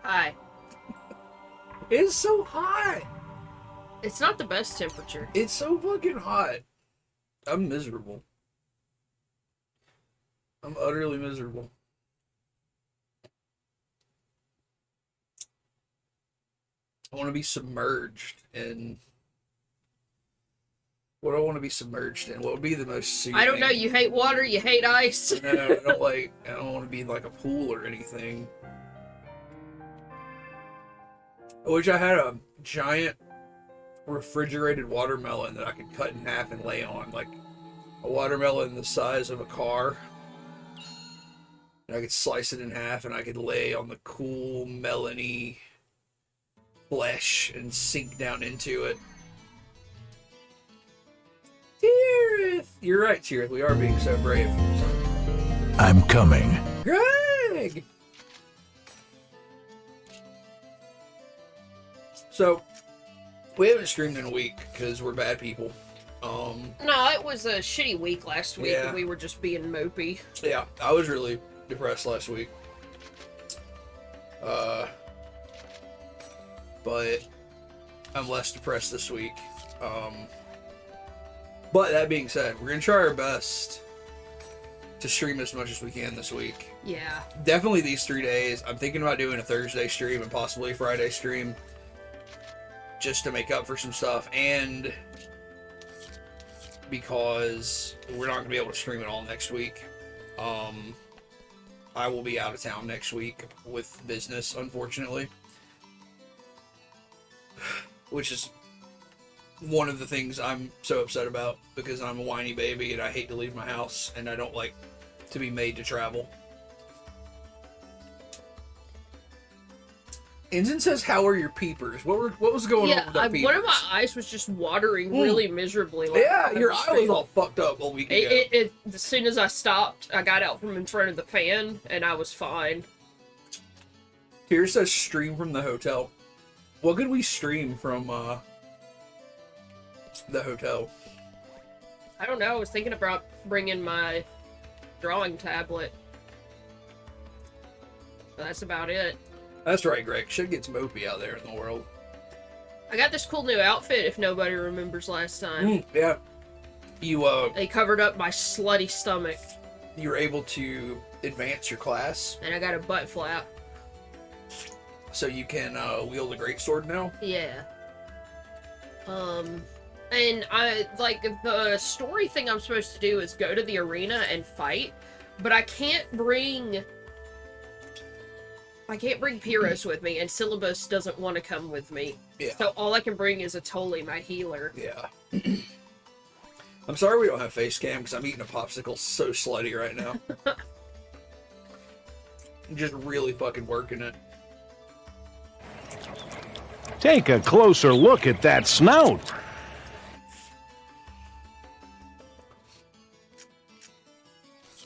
Hi. It's so hot. It's not the best temperature. It's so fucking hot. I'm miserable. I'm utterly miserable. I want to be submerged in... What do I want to be submerged in? What would be the most soothing? I don't know. You hate water. You hate ice. No, I don't want to be in like a pool or anything. I wish I had a giant refrigerated watermelon that I could cut in half and lay on, like a watermelon the size of a car. And I could slice it in half and I could lay on the cool, melony flesh and sink down into it. Tirith! You're right, Tirith. We are being so brave. I'm coming. Greg! So, we haven't streamed in a week because we're bad people. No, it was a shitty week last week Yeah. and we were just being mopey. Yeah, I was really depressed last week. But I'm less depressed this week. But that being said, we're going to try our best to stream as much as we can this week. Yeah. Definitely these 3 days. I'm thinking about doing a Thursday stream and possibly a Friday stream just to make up for some stuff, and because we're not going to be able to stream it all next week. I will be out of town next week with business, unfortunately. Which is one of the things I'm so upset about, because I'm a whiny baby and I hate to leave my house and I don't like to be made to travel. Ensign says, "How are your peepers?" What was going on with our peepers? One of my eyes was just watering really miserably. Like, Yeah, your eye was all fucked up a week ago. As soon as I stopped, I got out from in front of the fan and I was fine. Here says, "Stream from the hotel." What could we stream from the hotel? I don't know. I was thinking about bringing my drawing tablet. But that's about it. That's right, Greg. Shit gets mopey out there in the world. I got this cool new outfit, if nobody remembers last time. Yeah. You, They covered up my slutty stomach. You were able to advance your class, And I got a butt flap. so you can wield a greatsword now. Yeah. And I, like, the story thing I'm supposed to do is go to the arena and fight, but I can't bring Pyros with me, and Syllabus doesn't want to come with me. Yeah. So all I can bring is a Tolly, my healer. Yeah. I'm sorry we don't have face cam, because I'm eating a popsicle so slutty right now. I'm just really fucking working it. Take a closer look at that snout.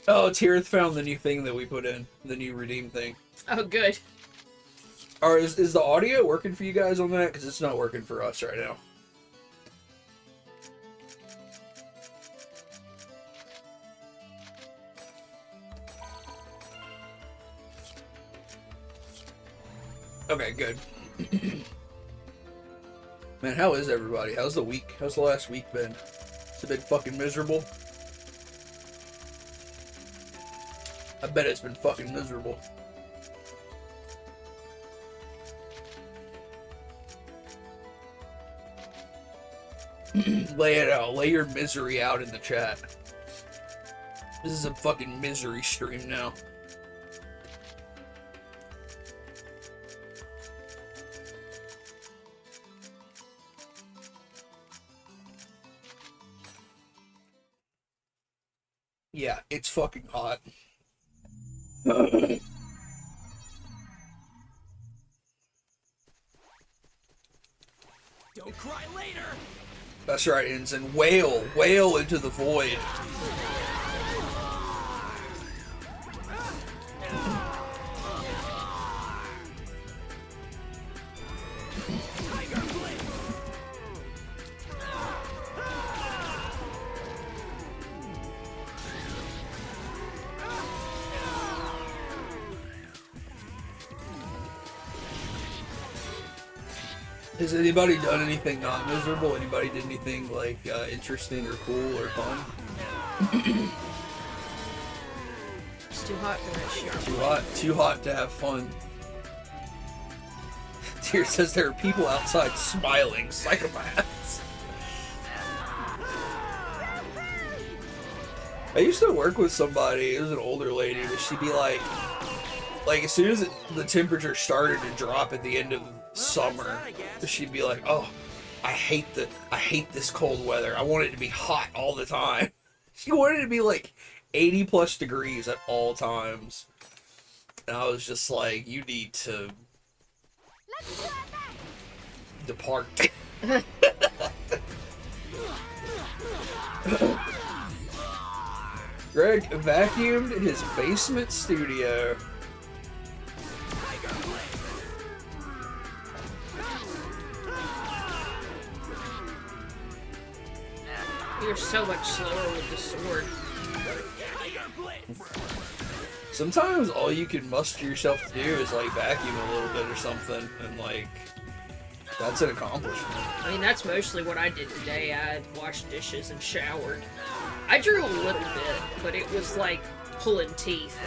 Oh, Tirith found the new thing that we put in, the new redeem thing. Oh, good. Or is the audio working for you guys on that? Because it's not working for us right now. Okay, good. Man, how is everybody? How's the week? How's the last week been? It's been fucking miserable. I bet it's been fucking miserable. Lay it out. Lay your misery out in the chat. This is a fucking misery stream now. Yeah, it's fucking hot. Don't cry later. That's right, Ensign. Wail into the void. Has anybody done anything not miserable? Anybody did anything like interesting or cool or fun? It's too hot for that shit. Too hot to have fun. Tyr says there are people outside smiling, psychopaths. I used to work with somebody, it was an older lady, but she'd be like as soon as the temperature started to drop at the end of summer, she'd be like, oh, I hate this cold weather. I want it to be hot all the time. She wanted it to be like 80 plus degrees at all times. And I was just like, you need to depart. Greg vacuumed his basement studio. You're so much slower with the sword. Sometimes all you can muster yourself to do is like vacuum a little bit or something, and like that's an accomplishment. I mean, that's mostly what I did today. I washed dishes and showered. I drew a little bit, but it was like pulling teeth.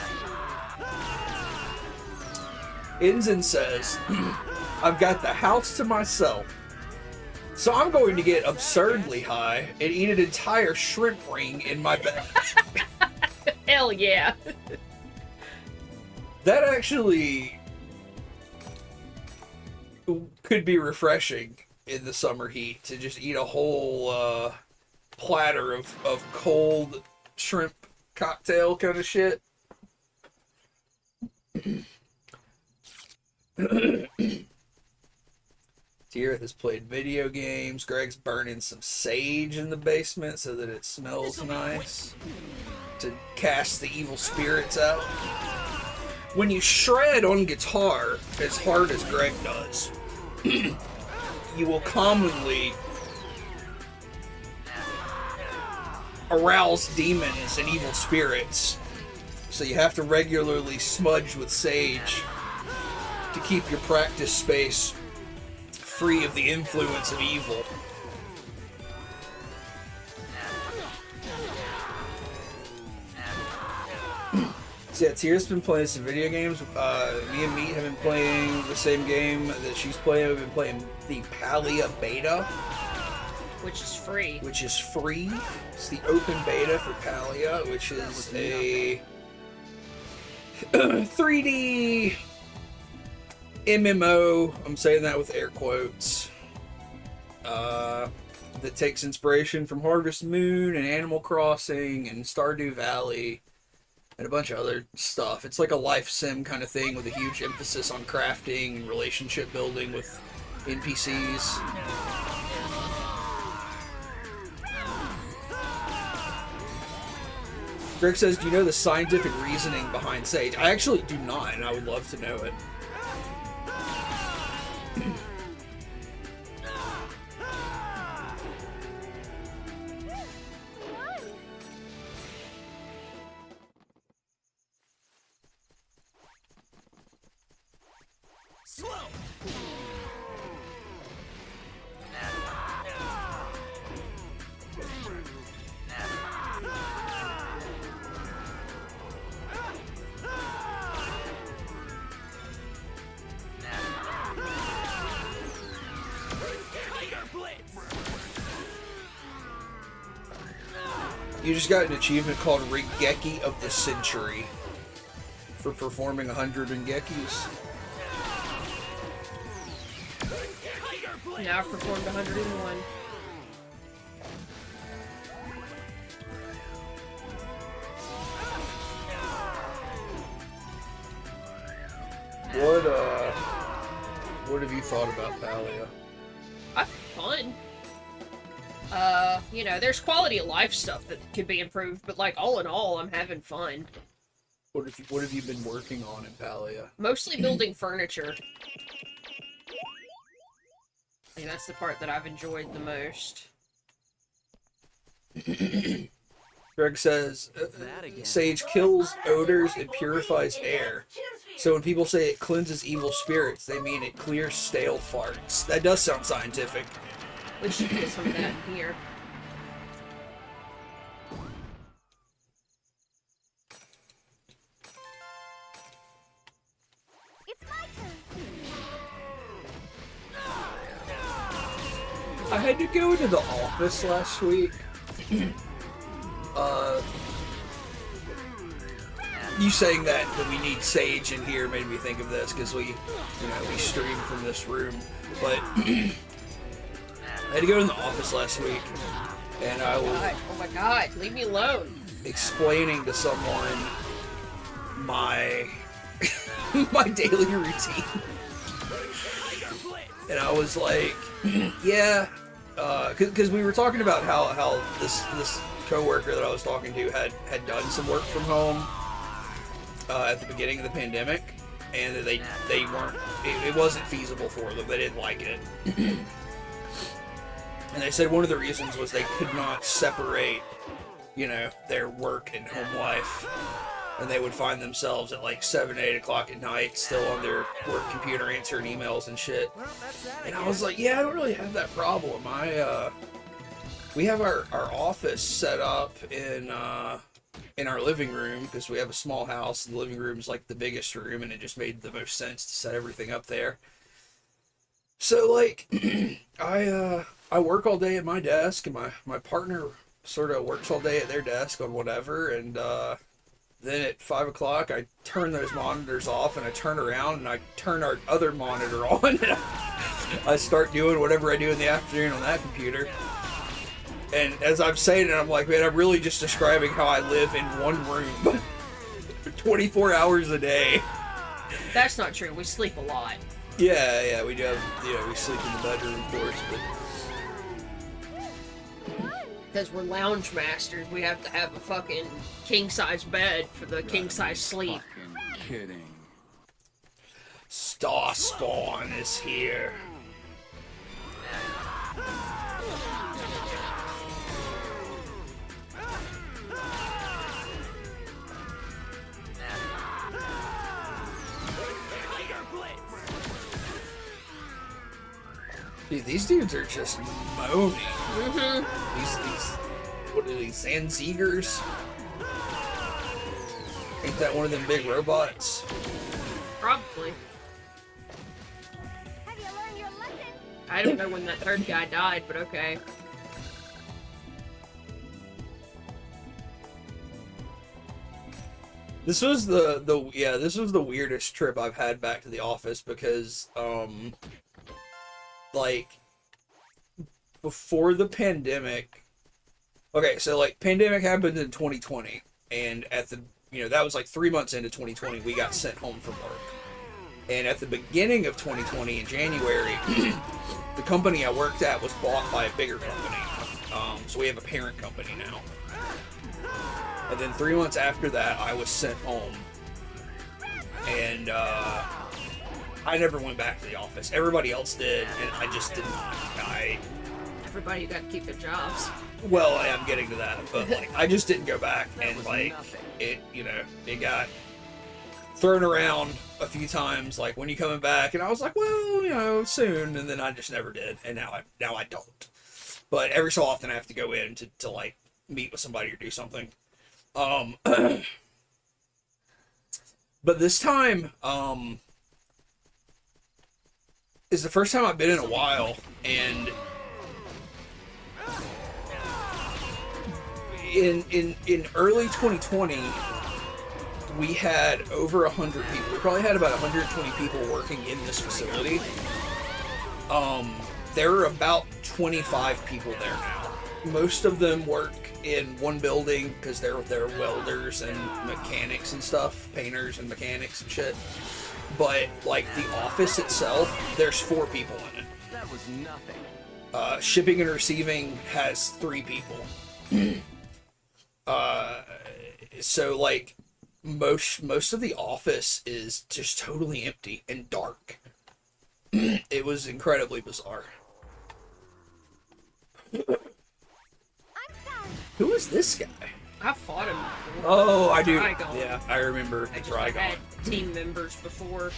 Ensign says, I've got the house to myself, so I'm going to get absurdly high and eat an entire shrimp ring in my bed. Hell yeah. That actually could be refreshing in the summer heat, to just eat a whole platter of cold shrimp cocktail kind of shit. Tyr has played video games. Greg's burning some sage in the basement so that it smells nice, to cast the evil spirits out. When you shred on guitar as hard as Greg does, you will commonly arouse demons and evil spirits. So you have to regularly smudge with sage to keep your practice space free of the influence of evil. So yeah, Tyr's been playing some video games. Me and Meat have been playing the same game that she's playing. We've been playing the Palia Beta. Which is free. Which is free. It's the open beta for Palia, which is a 3D MMO. I'm saying that with air quotes. That takes inspiration from Harvest Moon and Animal Crossing and Stardew Valley and a bunch of other stuff. It's like a life sim kind of thing with a huge emphasis on crafting and relationship building with NPCs. Greg says, do you know the scientific reasoning behind sage? I actually do not, and I would love to know it. You just got an achievement called Ringeki of the Century for performing 100 Ringekis. Now I've performed 101. What have you thought about Palia? I think fun. You know, there's quality of life stuff that could be improved, but like all in all, I'm having fun. What have you been working on in Palia? Mostly building furniture. I think that's the part that I've enjoyed the most. Greg says, Sage kills odors and purifies air. So when people say it cleanses evil spirits, they mean it clears stale farts. That does sound scientific. We should get some of that in here. It's my turn. I had to go into the office last week. You saying that we need Sage in here made me think of this because we stream from this room. But I had to go in the office last week, and I was Oh my god, leave me alone. explaining to someone my my daily routine, and I was like, yeah, because we were talking about how this coworker that I was talking to had done some work from home at the beginning of the pandemic, and that they weren't, it wasn't feasible for them. They didn't like it. And they said one of the reasons was they could not separate, their work and home life. And they would find themselves at like 7, 8 o'clock at night still on their work computer answering emails and shit. And I was like, yeah, I don't really have that problem. We have our office set up in our living room because we have a small house. The living room is like the biggest room, and it just made the most sense to set everything up there. So like, I work all day at my desk, and my partner sort of works all day at their desk on whatever, and then at 5 o'clock I turn those monitors off, and I turn around and I turn our other monitor on, and I start doing whatever I do in the afternoon on that computer. And as I'm saying it, I'm like, man, I'm really just describing how I live in one room 24 hours a day. That's not true. We sleep a lot. Yeah, we do have, we sleep in the bedroom, of course, but... Because we're lounge masters, we have to have a fucking king-size bed for the king-size sleep. Fucking kidding. Star Spawn is here. Dude, these dudes are just moaning. Mm-hmm. These, what are these, Zanzigers? Ain't that one of them big robots? Probably. Have you learned your lesson? I don't know when that third guy died, but okay. This was this was the weirdest trip I've had back to the office because, like, before the pandemic, okay, so, like, pandemic happened in 2020, and at the, that was like 3 months into 2020, we got sent home from work. And at the beginning of 2020, in January, the company I worked at was bought by a bigger company. So we have a parent company now. And then 3 months after that, I was sent home. And, I never went back to the office. Everybody else did, and I just didn't. Everybody got to keep their jobs. Well, I am getting to that, but like, I just didn't go back, and like, it got thrown around a few times, like, when you coming back, and I was like, well, soon, and then I just never did, and now I don't. But every so often I have to go in to like meet with somebody or do something. But this time, is the first time I've been in a while, and in early 2020, we had over 100 people. We probably had about 120 people working in this facility. There are about 25 people there now. Most of them work in one building because they're welders and mechanics and stuff, painters and mechanics and shit. But, like, the office itself, there's 4 people in it. That was nothing. Shipping and receiving has 3 people. So, like, most of the office is just totally empty and dark. It was incredibly bizarre. I'm sorry. Who is this guy? I fought him before. Oh, I do. Trigon. Yeah, I remember I just Trigon. had team members before.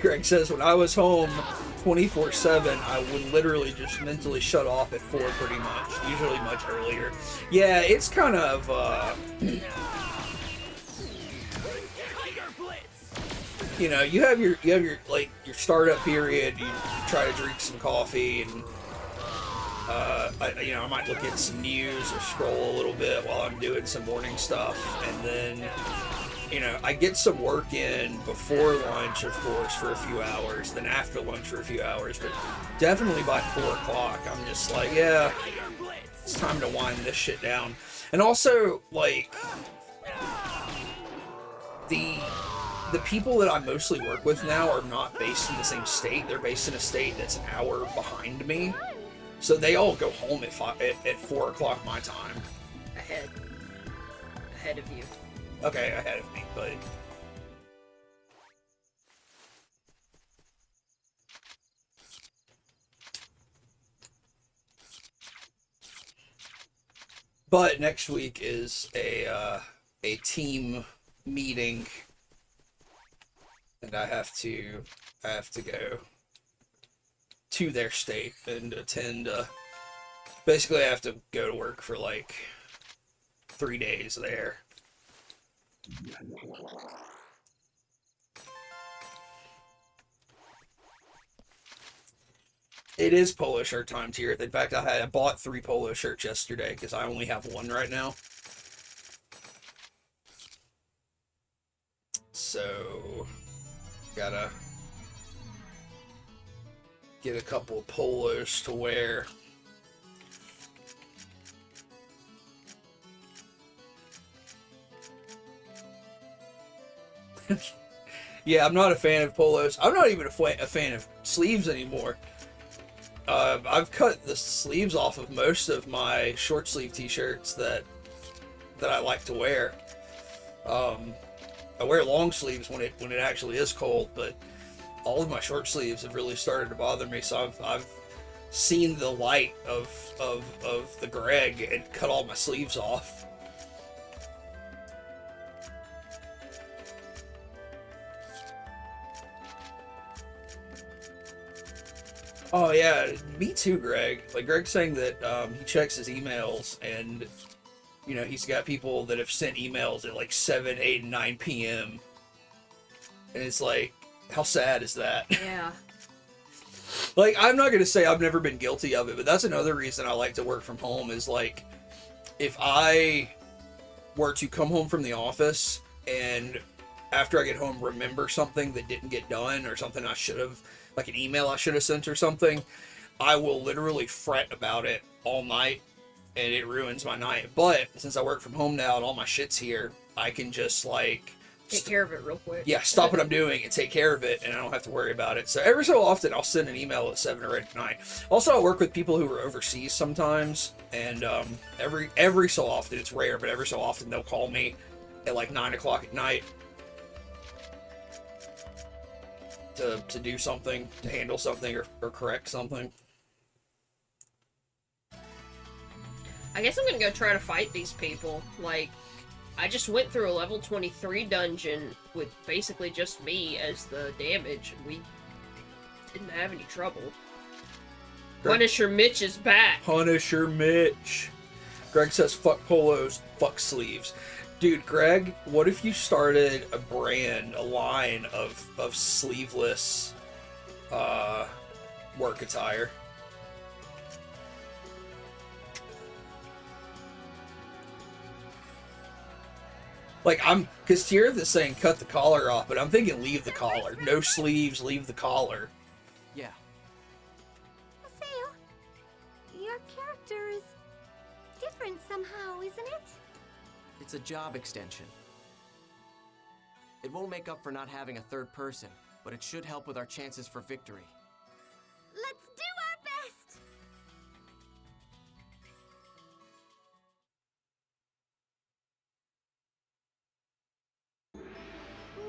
Greg says, when I was home 24/7, I would literally just mentally shut off at 4 pretty much, usually much earlier. Yeah, it's kind of, you know, you have your like your startup period. You try to drink some coffee, and I might look at some news or scroll a little bit while I'm doing some morning stuff, and then I get some work in before lunch, of course, for a few hours, then after lunch for a few hours, but definitely by 4 o'clock, I'm just like, yeah, it's time to wind this shit down. And also, like, the people that I mostly work with now are not based in the same state. They're based in a state that's an hour behind me. So they all go home at 4 o'clock my time. Ahead of you. Okay, ahead of me, but... But next week is a team meeting, and I have to go to their state and attend. Basically, I have to go to work for like 3 days there. It is polo shirt time tier. In fact, I bought 3 polo shirts yesterday because I only have 1 right now. So, gotta get a couple of polos to wear. Yeah, I'm not a fan of polos. I'm not even a fan of sleeves anymore. I've cut the sleeves off of most of my short sleeve t-shirts that I like to wear. I wear long sleeves when it actually is cold, but all of my short sleeves have really started to bother me. So I've seen the light of the Greg and cut all my sleeves off. Oh yeah, me too, Greg. Like Greg's saying that he checks his emails, and he's got people that have sent emails at like 7, 8, and 9 p.m. And it's like, how sad is that? Yeah. Like, I'm not gonna say I've never been guilty of it, but that's another reason I like to work from home. Is like, if I were to come home from the office and after I get home remember something that didn't get done, or something I should have, like an email I should have sent or something, I will literally fret about it all night, and it ruins my night. But since I work from home now and all my shit's here, I can just like take care of it real quick. Yeah, stop what I'm doing and take care of it, and I don't have to worry about it. So every so often I'll send an email at 7 or 8 at night. Also, I work with people who are overseas sometimes, and every so often, it's rare, but every so often they'll call me at like 9 o'clock at night to do something, to handle something, or correct something. I guess I'm gonna go try to fight these people. Like, I just went through a level 23 dungeon with basically just me as the damage, and we didn't have any trouble. Punisher Mitch is back. Punisher Mitch. Greg says, fuck polos, fuck sleeves. Dude, Greg, what if you started a line of sleeveless work attire? Like, because Tierth is saying cut the collar off, but I'm thinking leave the collar. No sleeves, leave the collar. Yeah. Haseo, your character is different somehow, isn't it? It's a job extension. It won't make up for not having a third person, but it should help with our chances for victory. Let's do our best!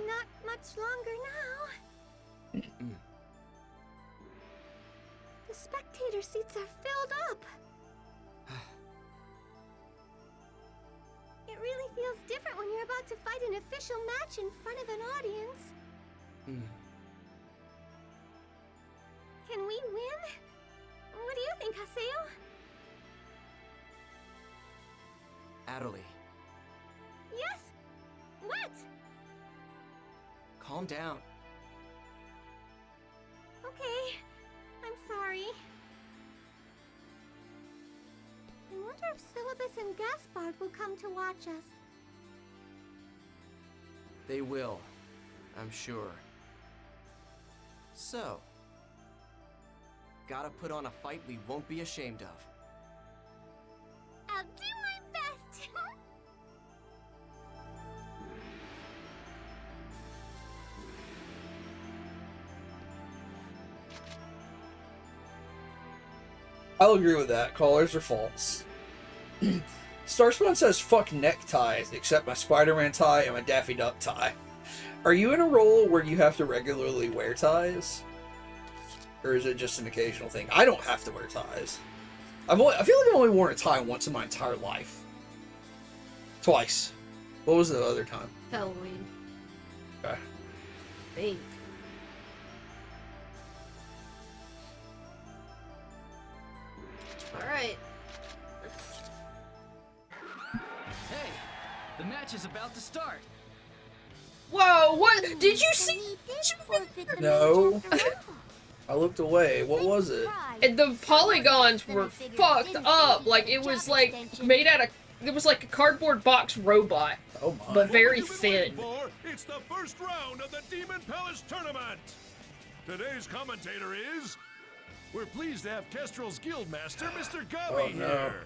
Not much longer now. The spectator seats are filled up. It really feels different when you're about to fight an official match in front of an audience. Can we win? What do you think, Haseo? Adderley, Yes? What? calm down. Okay. I'm sorry. I wonder if Syllabus and Gaspard will come to watch us. They will, I'm sure. So, gotta put on a fight we won't be ashamed of. I'll do my best. I'll agree with that. Callers are false. Starspawn says, fuck neckties, except my Spider-Man tie and my Daffy Duck tie. Are you in a role where you have to regularly wear ties? Or is it just an occasional thing? I don't have to wear ties. I feel like I've only worn a tie once in my entire life. Twice. What was the other time? Halloween. Okay. I think. Alright. Hey, the match is about to start. Whoa, what? Did you see? No. I looked away. What was it? And the polygons were fucked up. Like, it was like made out of. It was like a cardboard box robot, Oh my. but very What have you been waiting thin. for? It's the first round of the Demon Palace Tournament. Today's commentator is... We're pleased to have Kestrel's Guildmaster, Mr. Gummy, Oh, no. here.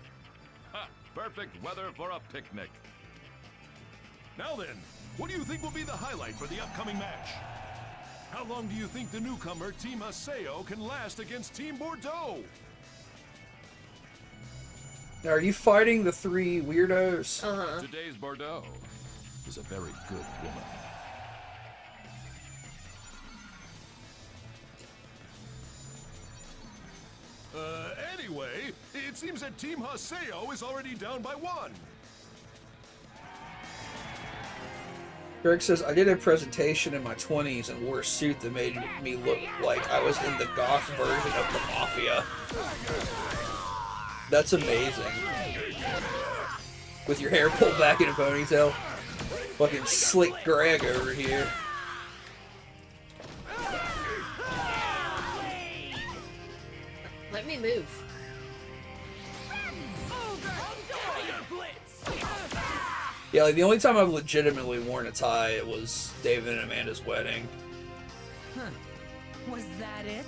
Ha, perfect weather for a picnic. Now then, what do you think will be the highlight for the upcoming match? How long do you think the newcomer Team Haseo can last against Team Bordeaux? Now, are you fighting the three weirdos? Uh-huh. Today's Bordeaux is a very good woman. Anyway, it seems that Team Haseo is already down by 1. Greg says, I did a presentation in my 20s and wore a suit that made me look like I was in the goth version of the Mafia. That's amazing. With your hair pulled back in a ponytail. Fucking slick Greg over here. Let me move. Yeah, like the only time I've legitimately worn a tie, it was David and Amanda's wedding. Huh. Was that it?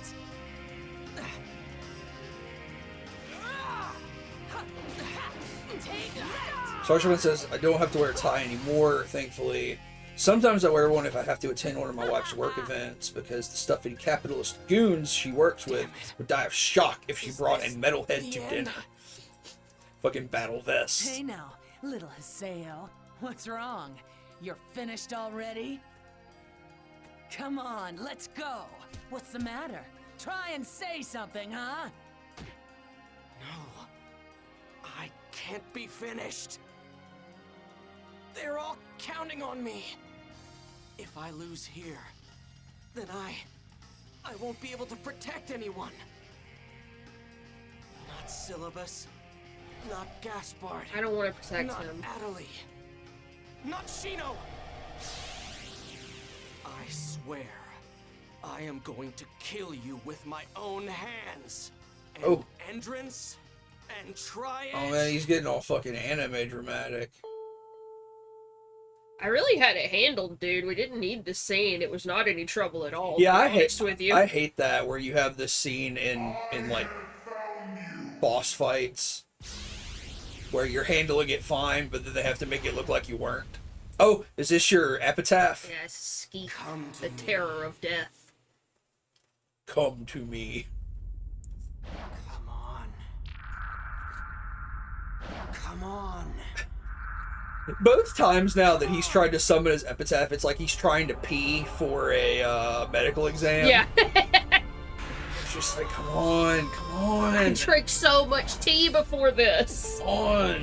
Sargeman says, I don't have to wear a tie anymore, thankfully. Sometimes I wear one if I have to attend one of my wife's work events, because the stuffy capitalist goons she works with would die of shock if she brought a metalhead to dinner. Fucking battle vest. Hey now, little Haseo. What's wrong? You're finished already? Come on, let's go. What's the matter? Try and say something, huh? No. I can't be finished. They're all counting on me. If I lose here, then I won't be able to protect anyone. Not Syllabus. Not Gaspard. I don't want to protect Not him. Adderley. Not Shino. I swear, I am going to kill you with my own hands. And Oh. Endrance and Triad. Oh man, he's getting all fucking anime dramatic. I really had it handled, dude. We didn't need the scene. It was not any trouble at all. Yeah, to I be honest hate with you. I hate that where you have this scene in like boss fights where you're handling it fine, but then they have to make it look like you weren't. Oh, is this your epitaph? Yes, Skeet, Come to the me. terror of death. Come to me. Come on. Come on. Both times now that he's tried to summon his epitaph, it's like he's trying to pee for a medical exam. Yeah. It's just like, come on, come on, I drank so much tea before this. come on.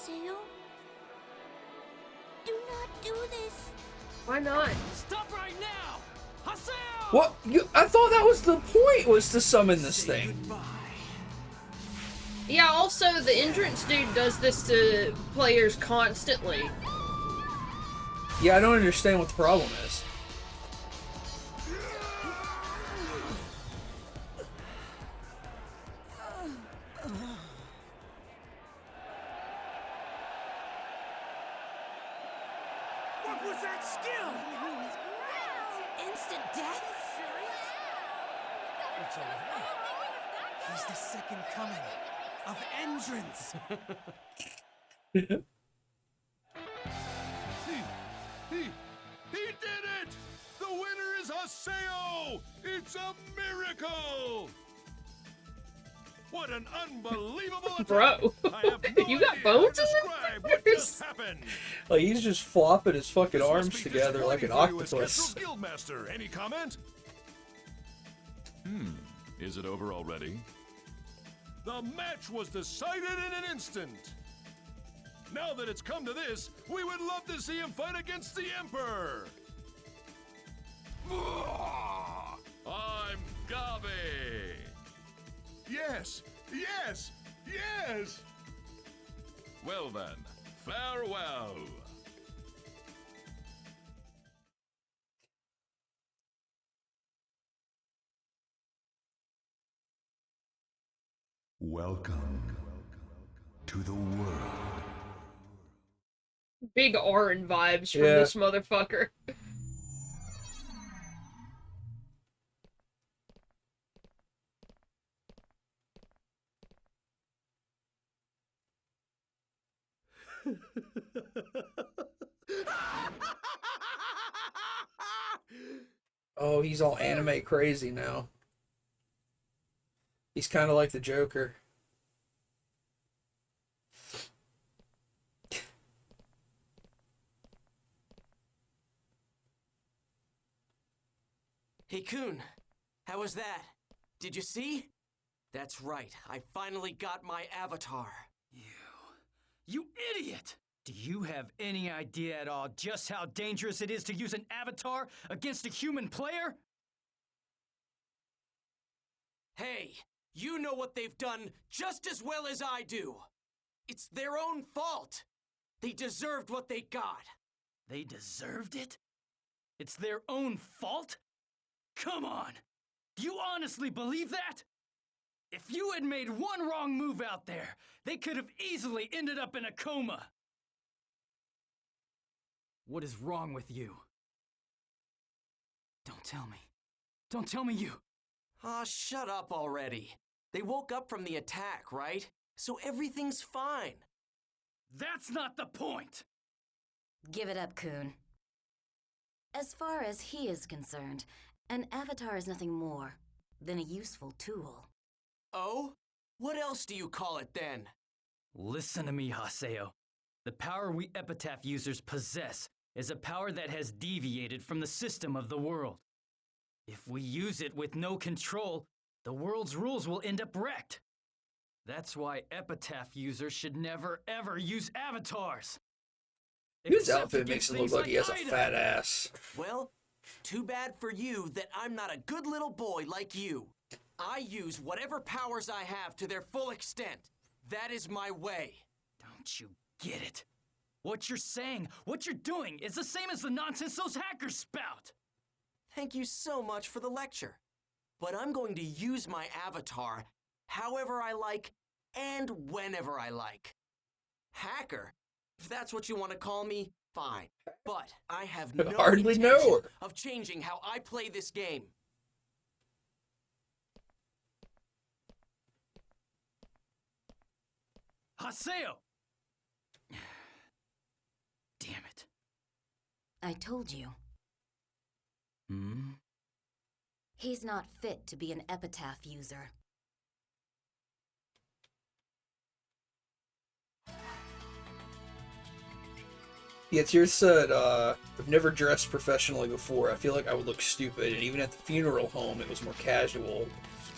Haseo? Do not do this. Why not? Stop right now! Haseo! What? I thought that was the point, was to summon this Say thing. goodbye. Yeah, also, the entrance dude does this to players constantly. Yeah, I don't understand what the problem is. What was that skill? Instant death? It's alright. He's the second coming of Entrance. He did it! The winner is Haseo! It's a miracle! What an unbelievable attack! Bro, I have no you got idea bones how to in describe there? what just happened. Like, he's just flopping his fucking This arms must be together like an disappointing for you as octopus. Kestrel's Guildmaster. Any comment? Is it over already? The match was decided in an instant. Now that it's come to this, we would love to see him fight against the Emperor. I'm Gabe. Yes, yes, yes. Well then, farewell. Welcome to the world. Big Orin vibes from Yeah. this motherfucker. Oh, he's all anime crazy now. He's kind of like the Joker. Hey, Kun. How was that? Did you see? That's right. I finally got my avatar. You idiot! Do you have any idea at all just how dangerous it is to use an avatar against a human player? Hey, you know what they've done just as well as I do. It's their own fault. They deserved what they got. They deserved it? It's their own fault? Come on! Do you honestly believe that? If you had made one wrong move out there, they could have easily ended up in a coma. What is wrong with you? Don't tell me. Don't tell me you... Aw, shut up already. They woke up from the attack, right? So everything's fine. That's not the point! Give it up, Kun. As far as he is concerned, an avatar is nothing more than a useful tool. Oh? What else do you call it then? Listen to me, Haseo. The power we Epitaph users possess is a power that has deviated from the system of the world. If we use it with no control, the world's rules will end up wrecked. That's why Epitaph users should never ever use avatars. His Except outfit against makes him look things like he has a Ida. fat ass. Well, too bad for you that I'm not a good little boy like you. I use whatever powers I have to their full extent. That is my way. Don't you get it? What you're saying, what you're doing is the same as the nonsense those hackers spout. Thank you so much for the lecture. But I'm going to use my avatar however I like and whenever I like. Hacker? If that's what you want to call me, fine. But I have no Hardly intention know her. of changing how I play this game. Haseo! Damn it. I told you, Hmm? he's not fit to be an Epitaph user. Yeah, Tier said, I've never dressed professionally before. I feel like I would look stupid, and even at the funeral home, it was more casual.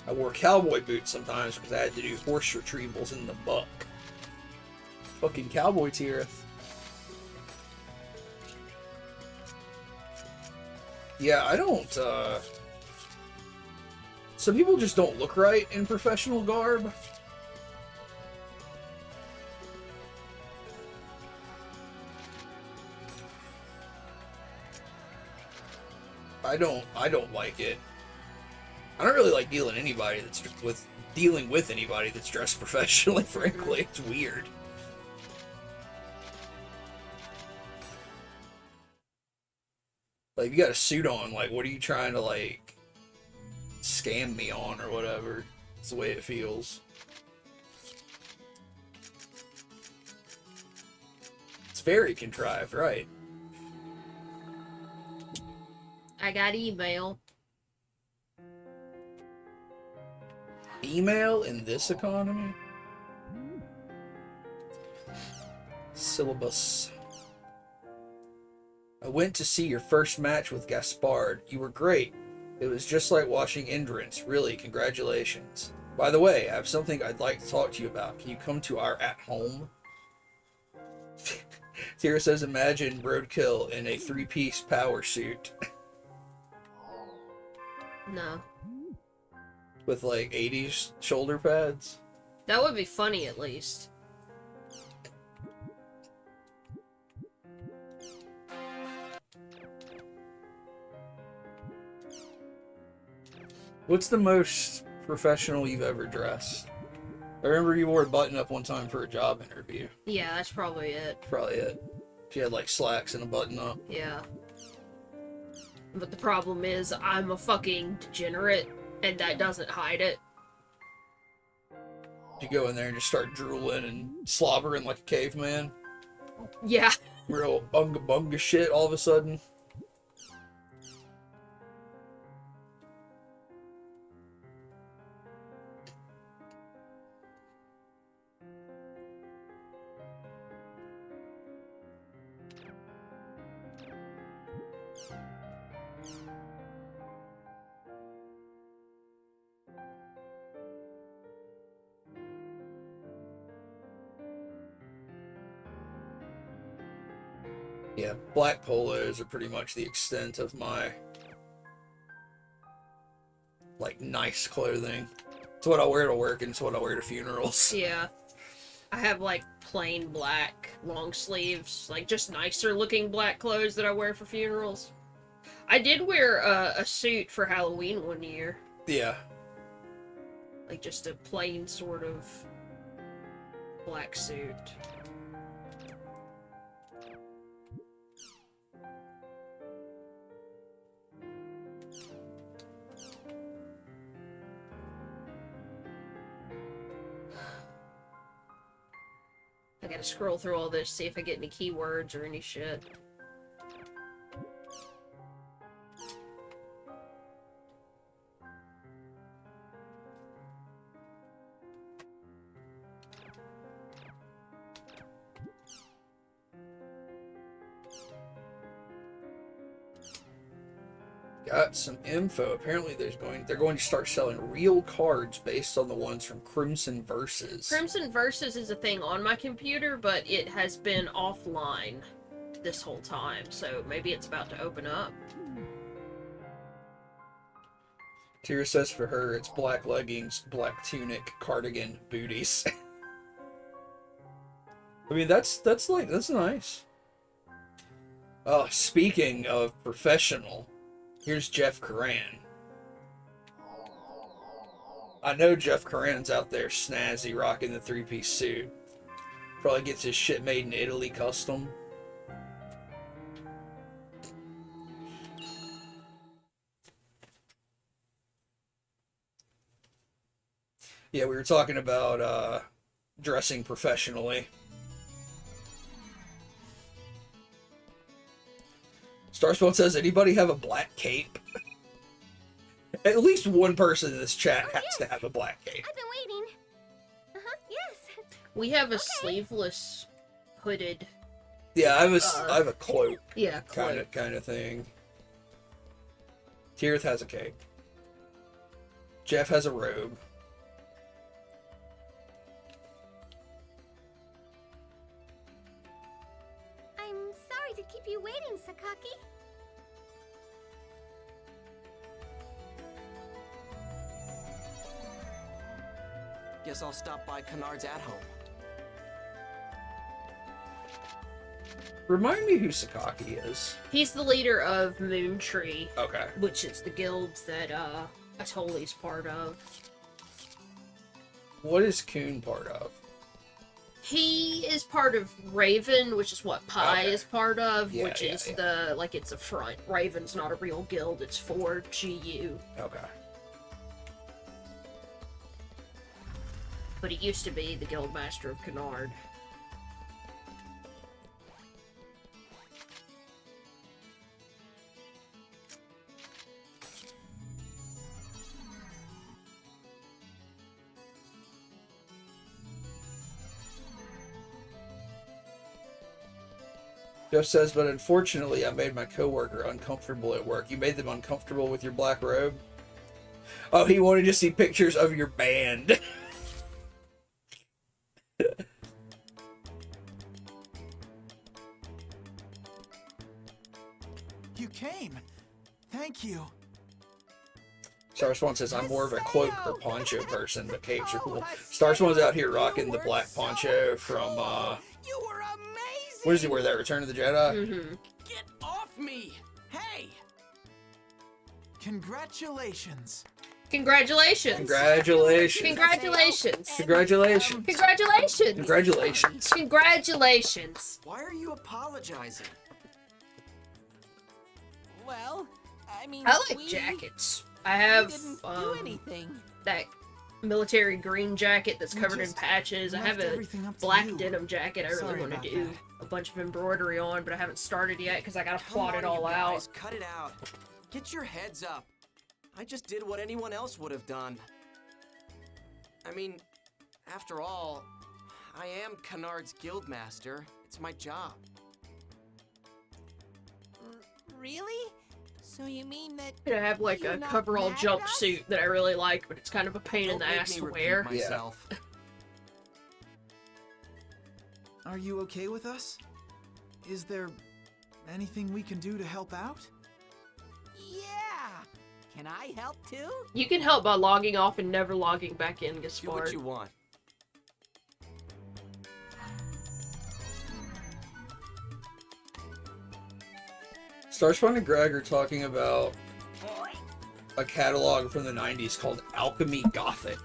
I wore cowboy boots sometimes because I had to do horse retrievals in the muck. Fucking cowboy Tirith. Yeah, I don't, some people just don't look right in professional garb. I don't like it. I don't really like dealing with anybody that's dressed professionally, frankly. It's weird. Like, you got a suit on, like, what are you trying to, like, scam me on or whatever? It's the way it feels. It's very contrived, right? I got email. Email in this economy? Syllabus. I went to see your first match with Gaspard. You were great. It was just like watching Endurance. Really, congratulations. By the way, I have something I'd like to talk to you about. Can you come to our at-home? Tira says, imagine Roadkill in a three-piece power suit. No. With, like, 80s shoulder pads. That would be funny, at least. What's the most professional you've ever dressed? I remember you wore a button-up one time for a job interview. Yeah, that's probably it. Probably it. She had, like, slacks and a button-up. Yeah. But the problem is, I'm a fucking degenerate, and that doesn't hide it. You go in there and just start drooling and slobbering like a caveman. Yeah. Real unga bunga shit all of a sudden. Yeah, black polos are pretty much the extent of my, like, nice clothing. It's what I wear to work and it's what I wear to funerals. Yeah. I have, like, plain black long sleeves, like, just nicer looking black clothes that I wear for funerals. I did wear a suit for Halloween one year. Yeah. Like, just a plain sort of black suit. I gotta scroll through all this, see if I get any keywords or any shit. Got some info. Apparently they're going to start selling real cards based on the ones from Crimson Versus. Crimson Versus is a thing on my computer, but it has been offline this whole time, so maybe it's about to open up. Tira says for her, it's black leggings, black tunic, cardigan, booties. I mean, that's nice. Oh, speaking of professional, here's Jeff Coran. I know Jeff Coran's out there snazzy rocking the three-piece suit. Probably gets his shit made in Italy custom. Yeah, we were talking about dressing professionally. Starspell says, anybody have a black cape? At least one person in this chat has to have a black cape. I've been waiting. Yes. We have a sleeveless, hooded. Yeah, I have a cloak. Yeah, cloak. Kind of thing. Tirith has a cape. Jeff has a robe. Guess I'll stop by Kennard's at home. Remind me who Sakaki is. He's the leader of Moon Tree. Okay. Which is the guilds that Atoli's part of. What is Coon part of? He is part of Raven, which is what Pi Okay. is part of, Yeah, which yeah, is yeah. it's a front. Raven's not a real guild, it's for GU. Okay. But he used to be the guild master of Kennard. Jeff says, but unfortunately, I made my coworker uncomfortable at work. You made them uncomfortable with your black robe? Oh, he wanted to see pictures of your band. You came. Thank you. Starspawn says, I'm more of a cloak or poncho person, but capes are cool. Starspawn's out here rocking the black poncho from, You were amazing! what does he wear, that Return of the Jedi? Mm-hmm. Get off me! Hey! Congratulations. Congratulations! Congratulations. Congratulations! Congratulations. Congratulations! Congratulations. Congratulations! Why are you apologizing? Well, I mean, I like jackets. I have didn't do anything. that military green jacket that's We covered in just patches. I have left a everything up to black you. denim jacket I really Sorry want to about do that. a bunch of embroidery on, but I haven't started yet because I gotta Come plot on, it all you out. guys, cut it out. Get your heads up. I just did what anyone else would have done. I mean, after all, I am Kennard's guildmaster. It's my job. Really? So you mean that I have like you're a not coverall mad at us? jumpsuit that I really like, but it's kind of a pain in Don't the make ass me to repeat wear. myself. Are you okay with us? Is there anything we can do to help out? Yeah. Can I help too? You can help by logging off and never logging back in, Do what Gaspard. you want. Starspawn and Greg are talking about a catalog from the 90s called Alchemy Gothic.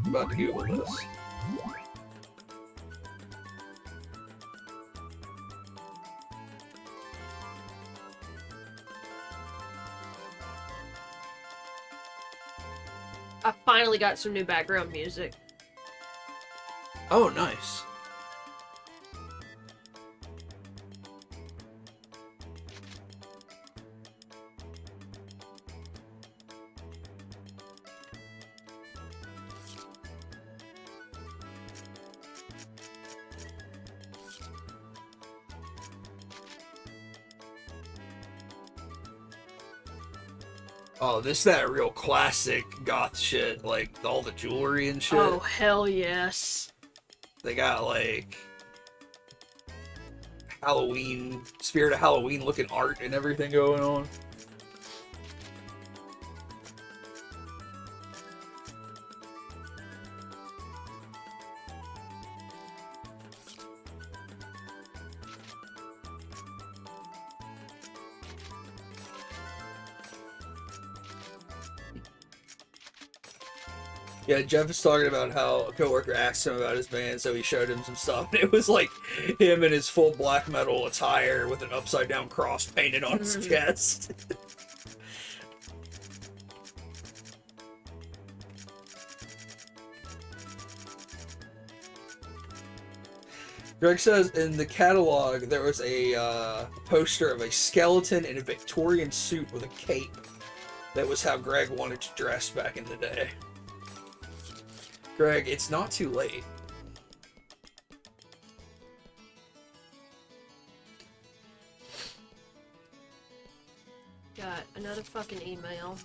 I'm about to Google this. I finally got some new background music. Oh, nice. Oh, this is that real classic goth shit, like all the jewelry and shit. Oh, hell yes. They got like Halloween, spirit of Halloween looking art and everything going on. Yeah, Jeff is talking about how a coworker asked him about his band, so he showed him some stuff. And it was like him in his full black metal attire with an upside down cross painted on his chest. Greg says in the catalog there was a poster of a skeleton in a Victorian suit with a cape. That was how Greg wanted to dress back in the day. Greg, it's not too late. Got another fucking email.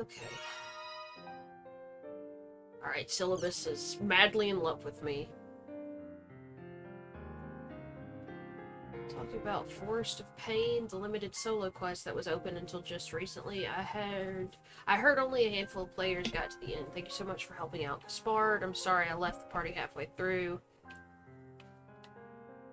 Okay. Alright, Syllabus is madly in love with me. Talking about Forest of Pain, the limited solo quest that was open until just recently. I heard only a handful of players got to the end. Thank you so much for helping out Gaspard. I'm sorry I left the party halfway through.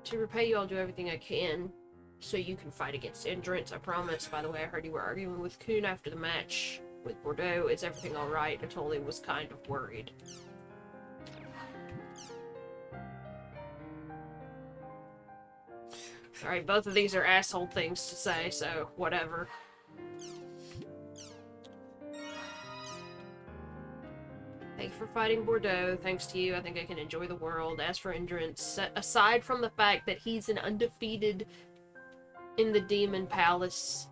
To repay you, I'll do everything I can so you can fight against Endurance, I promise. By the way, I heard you were arguing with Kuhn after the match with Bordeaux. Is everything alright? I totally was kind of worried. Alright, both of these are asshole things to say, so whatever. Thank you for fighting Bordeaux. Thanks to you, I think I can enjoy the world. As for Endurance, aside from the fact that he's an undefeated in the Demon Palace,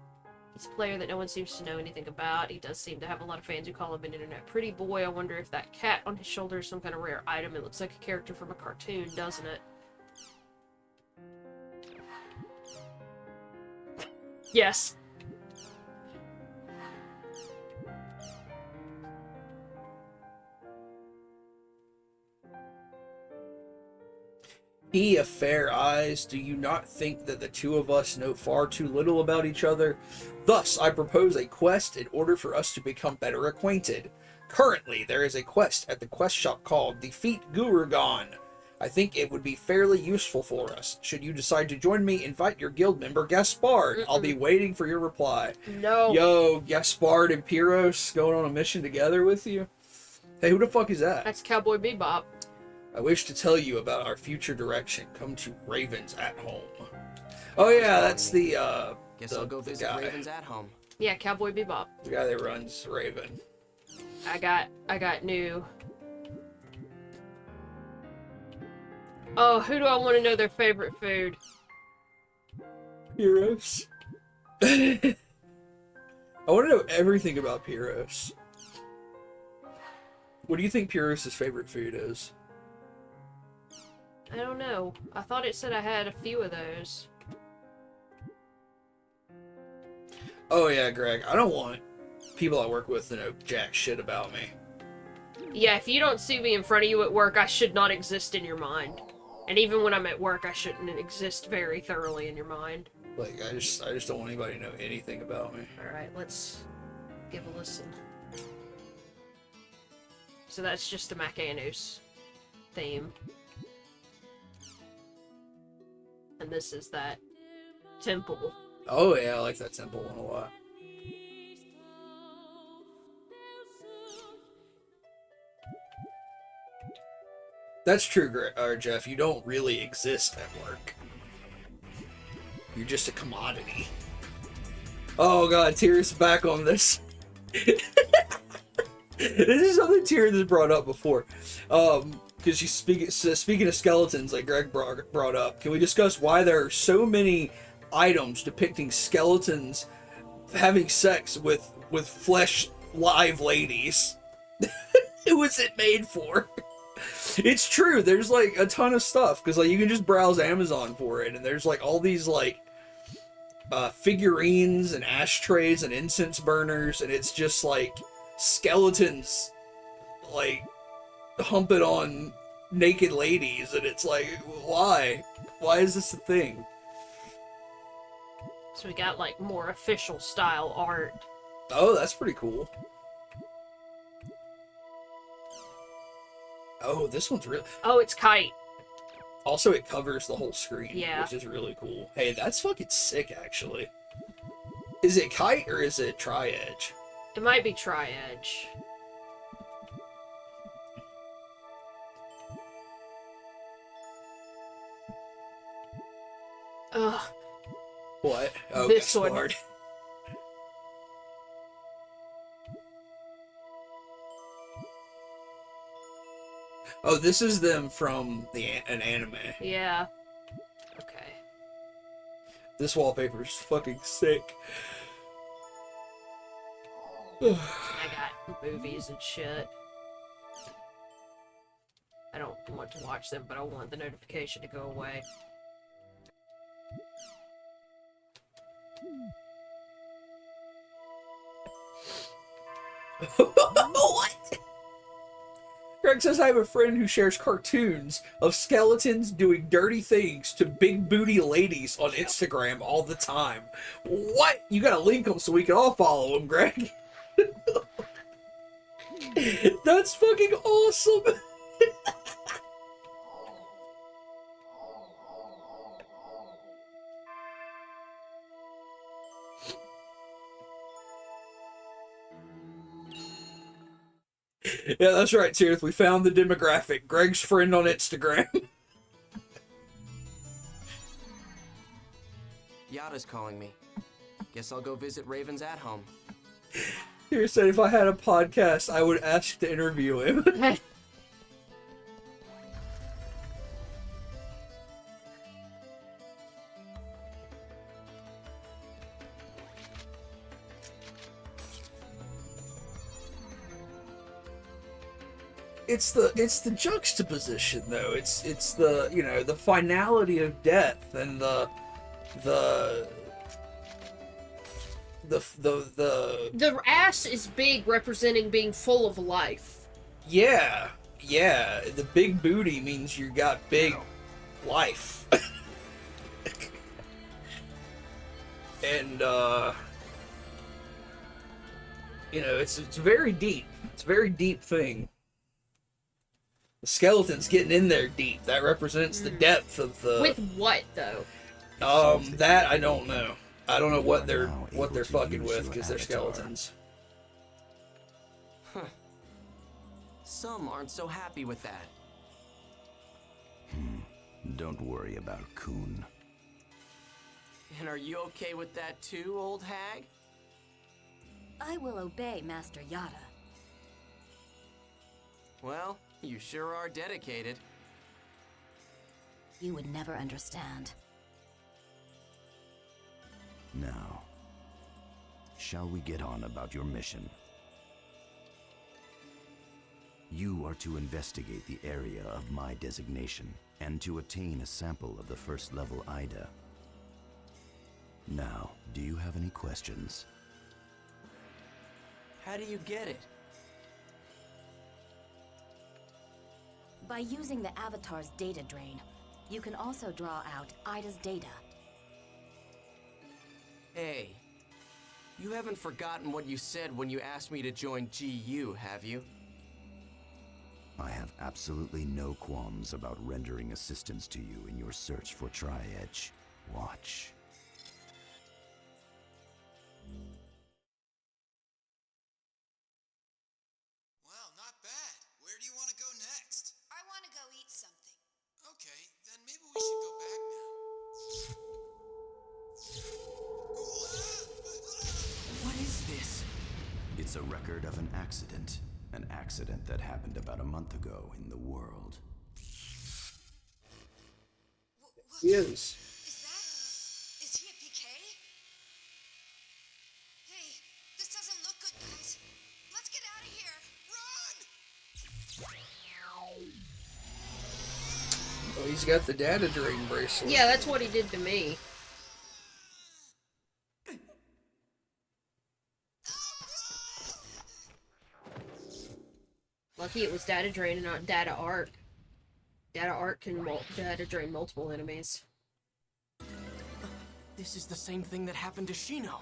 he's a player that no one seems to know anything about. He does seem to have a lot of fans who call him an internet pretty boy. I wonder if that cat on his shoulder is some kind of rare item. It looks like a character from a cartoon, doesn't it? Yes. He of fair eyes, do you not think that the two of us know far too little about each other? Thus, I propose a quest in order for us to become better acquainted. Currently, there is a quest at the quest shop called Defeat Gurugan. I think it would be fairly useful for us. Should you decide to join me, invite your guild member, Gaspard. I'll be waiting for your reply. No. Yo, Gaspard and Pyros going on a mission together with you? Hey, who the fuck is that? That's Cowboy Bebop. I wish to tell you about our future direction. Come to Ravens at Home. Oh yeah, that's the Guess I'll go visit guy. Ravens at Home. Yeah, Cowboy Bebop. The guy that runs Raven. I got new. Oh, who do I want to know their favorite food? Pyros. I want to know everything about Pyros. What do you think Pyros' favorite food is? I don't know. I thought it said I had a few of those. Oh yeah, Greg. I don't want people I work with to know jack shit about me. Yeah, if you don't see me in front of you at work, I should not exist in your mind. And even when I'm at work, I shouldn't exist very thoroughly in your mind. Like, I just don't want anybody to know anything about me. Alright, let's give a listen. So that's just the Macanus theme. And this is that temple. Oh yeah, I like that temple one a lot. That's true, Jeff. You don't really exist at work. You're just a commodity. Oh god, Tyr's back on this. This is something Tyr has brought up before. Because she's speaking of skeletons, like Greg brought up. Can we discuss why there are so many items depicting skeletons having sex with flesh live ladies? Who was it made for? It's true. There's like a ton of stuff because like you can just browse Amazon for it, and there's like all these like figurines and ashtrays and incense burners, and it's just like skeletons like humping on naked ladies, and it's like, why is this a thing? So we got like more official style art. Oh, that's pretty cool. Oh, this one's real. Oh, it's Kite. Also, it covers the whole screen, yeah, which is really cool. Hey, that's fucking sick, actually. Is it Kite or is it Tri-Edge? It might be Tri-Edge. Ugh. What? Oh, this one. Oh, this is them from an anime. Yeah. Okay. This wallpaper is fucking sick. I got movies and shit. I don't want to watch them, but I want the notification to go away. What? Greg says, I have a friend who shares cartoons of skeletons doing dirty things to big booty ladies on Instagram all the time. What? You gotta link them so we can all follow them, Greg. That's fucking awesome. Yeah, that's right, Tirith. We found the demographic. Greg's friend on Instagram. Yada's calling me. Guess I'll go visit Raven's at home. Here said if I had a podcast, I would ask to interview him. It's the juxtaposition though. It's the, you know, the finality of death and the ass is big, representing being full of life. yeah, the big booty means you got big life. And you know, it's very deep. It's a very deep thing. The skeleton's getting in there deep. That represents the depth of the. With what though? That I don't know. I don't know what they're fucking with because they're skeletons. Huh. Some aren't so happy with that. Don't worry about Kun. And are you okay with that too, old hag? I will obey Master Yada. Well, you sure are dedicated. You would never understand. Now, shall we get on about your mission? You are to investigate the area of my designation and to obtain a sample of the first level Ida. Now, do you have any questions? How do you get it? By using the Avatar's data drain, you can also draw out Ida's data. Hey, you haven't forgotten what you said when you asked me to join GU, have you? I have absolutely no qualms about rendering assistance to you in your search for Tri-Edge. Watch. Well, not bad. Where do you want to go next? I want to go eat something. Okay, then maybe we should go back now. What is this? It's a record of an accident. An accident that happened about a month ago in the world. He is. Is he a PK? Hey, this doesn't look good, guys. Let's get out of here. Run! Oh, he's got the data drain bracelet. Yeah, that's what he did to me. Lucky it was data drain and not data arc. Data arc can data drain multiple enemies. This is the same thing that happened to Shino.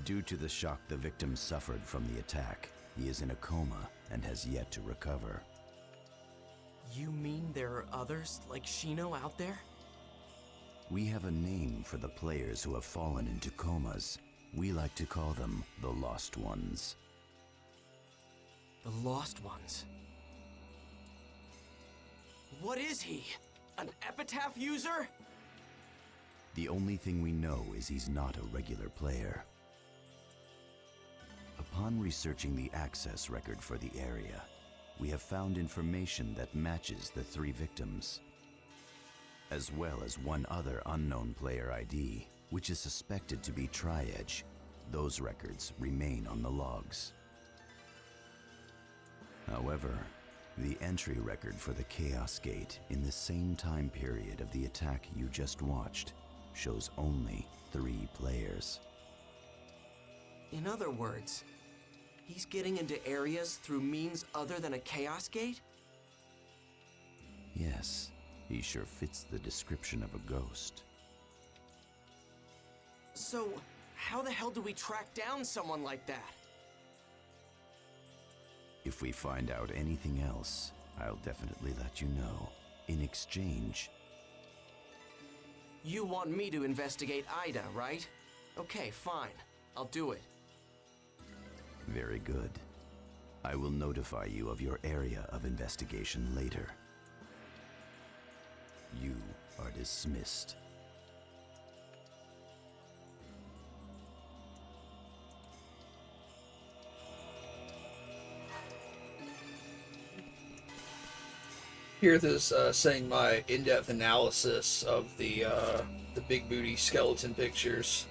Due to the shock the victim suffered from the attack, he is in a coma and has yet to recover. You mean there are others like Shino out there? We have a name for the players who have fallen into comas. We like to call them the Lost Ones. The Lost Ones. What is he? An epitaph user? The only thing we know is he's not a regular player. Upon researching the access record for the area, we have found information that matches the 3 victims, as well as one other unknown player ID, which is suspected to be Tri-Edge. Those records remain on the logs. However, the entry record for the Chaos Gate in the same time period of the attack you just watched shows only 3 players. In other words, He's getting into areas through means other than a Chaos Gate? Yes, he sure fits the description of a ghost. So, how the hell do we track down someone like that? If we find out anything else, I'll definitely let you know. In exchange... You want me to investigate Ida, right? Okay, fine. I'll do it. Very good. I will notify you of your area of investigation later. You are dismissed. Here, this saying my in-depth analysis of the big booty skeleton pictures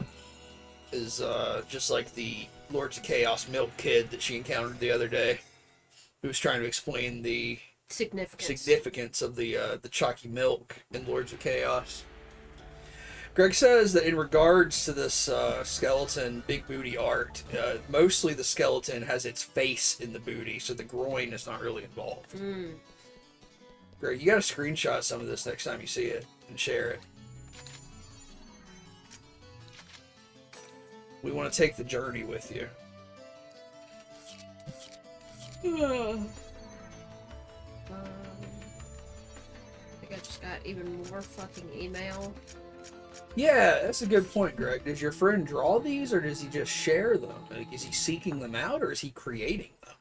is just like the Lords of Chaos milk kid that she encountered the other day, who was trying to explain the significance of the chalky milk in Lords of Chaos. Greg says that in regards to this skeleton big booty art, mostly the skeleton has its face in the booty, so the groin is not really involved. Greg, you gotta screenshot some of this next time you see it and share it. We want to take the journey with you. I think I just got even more fucking email. Yeah, that's a good point, Greg. Does your friend draw these, or does he just share them? Like, is he seeking them out, or is he creating them?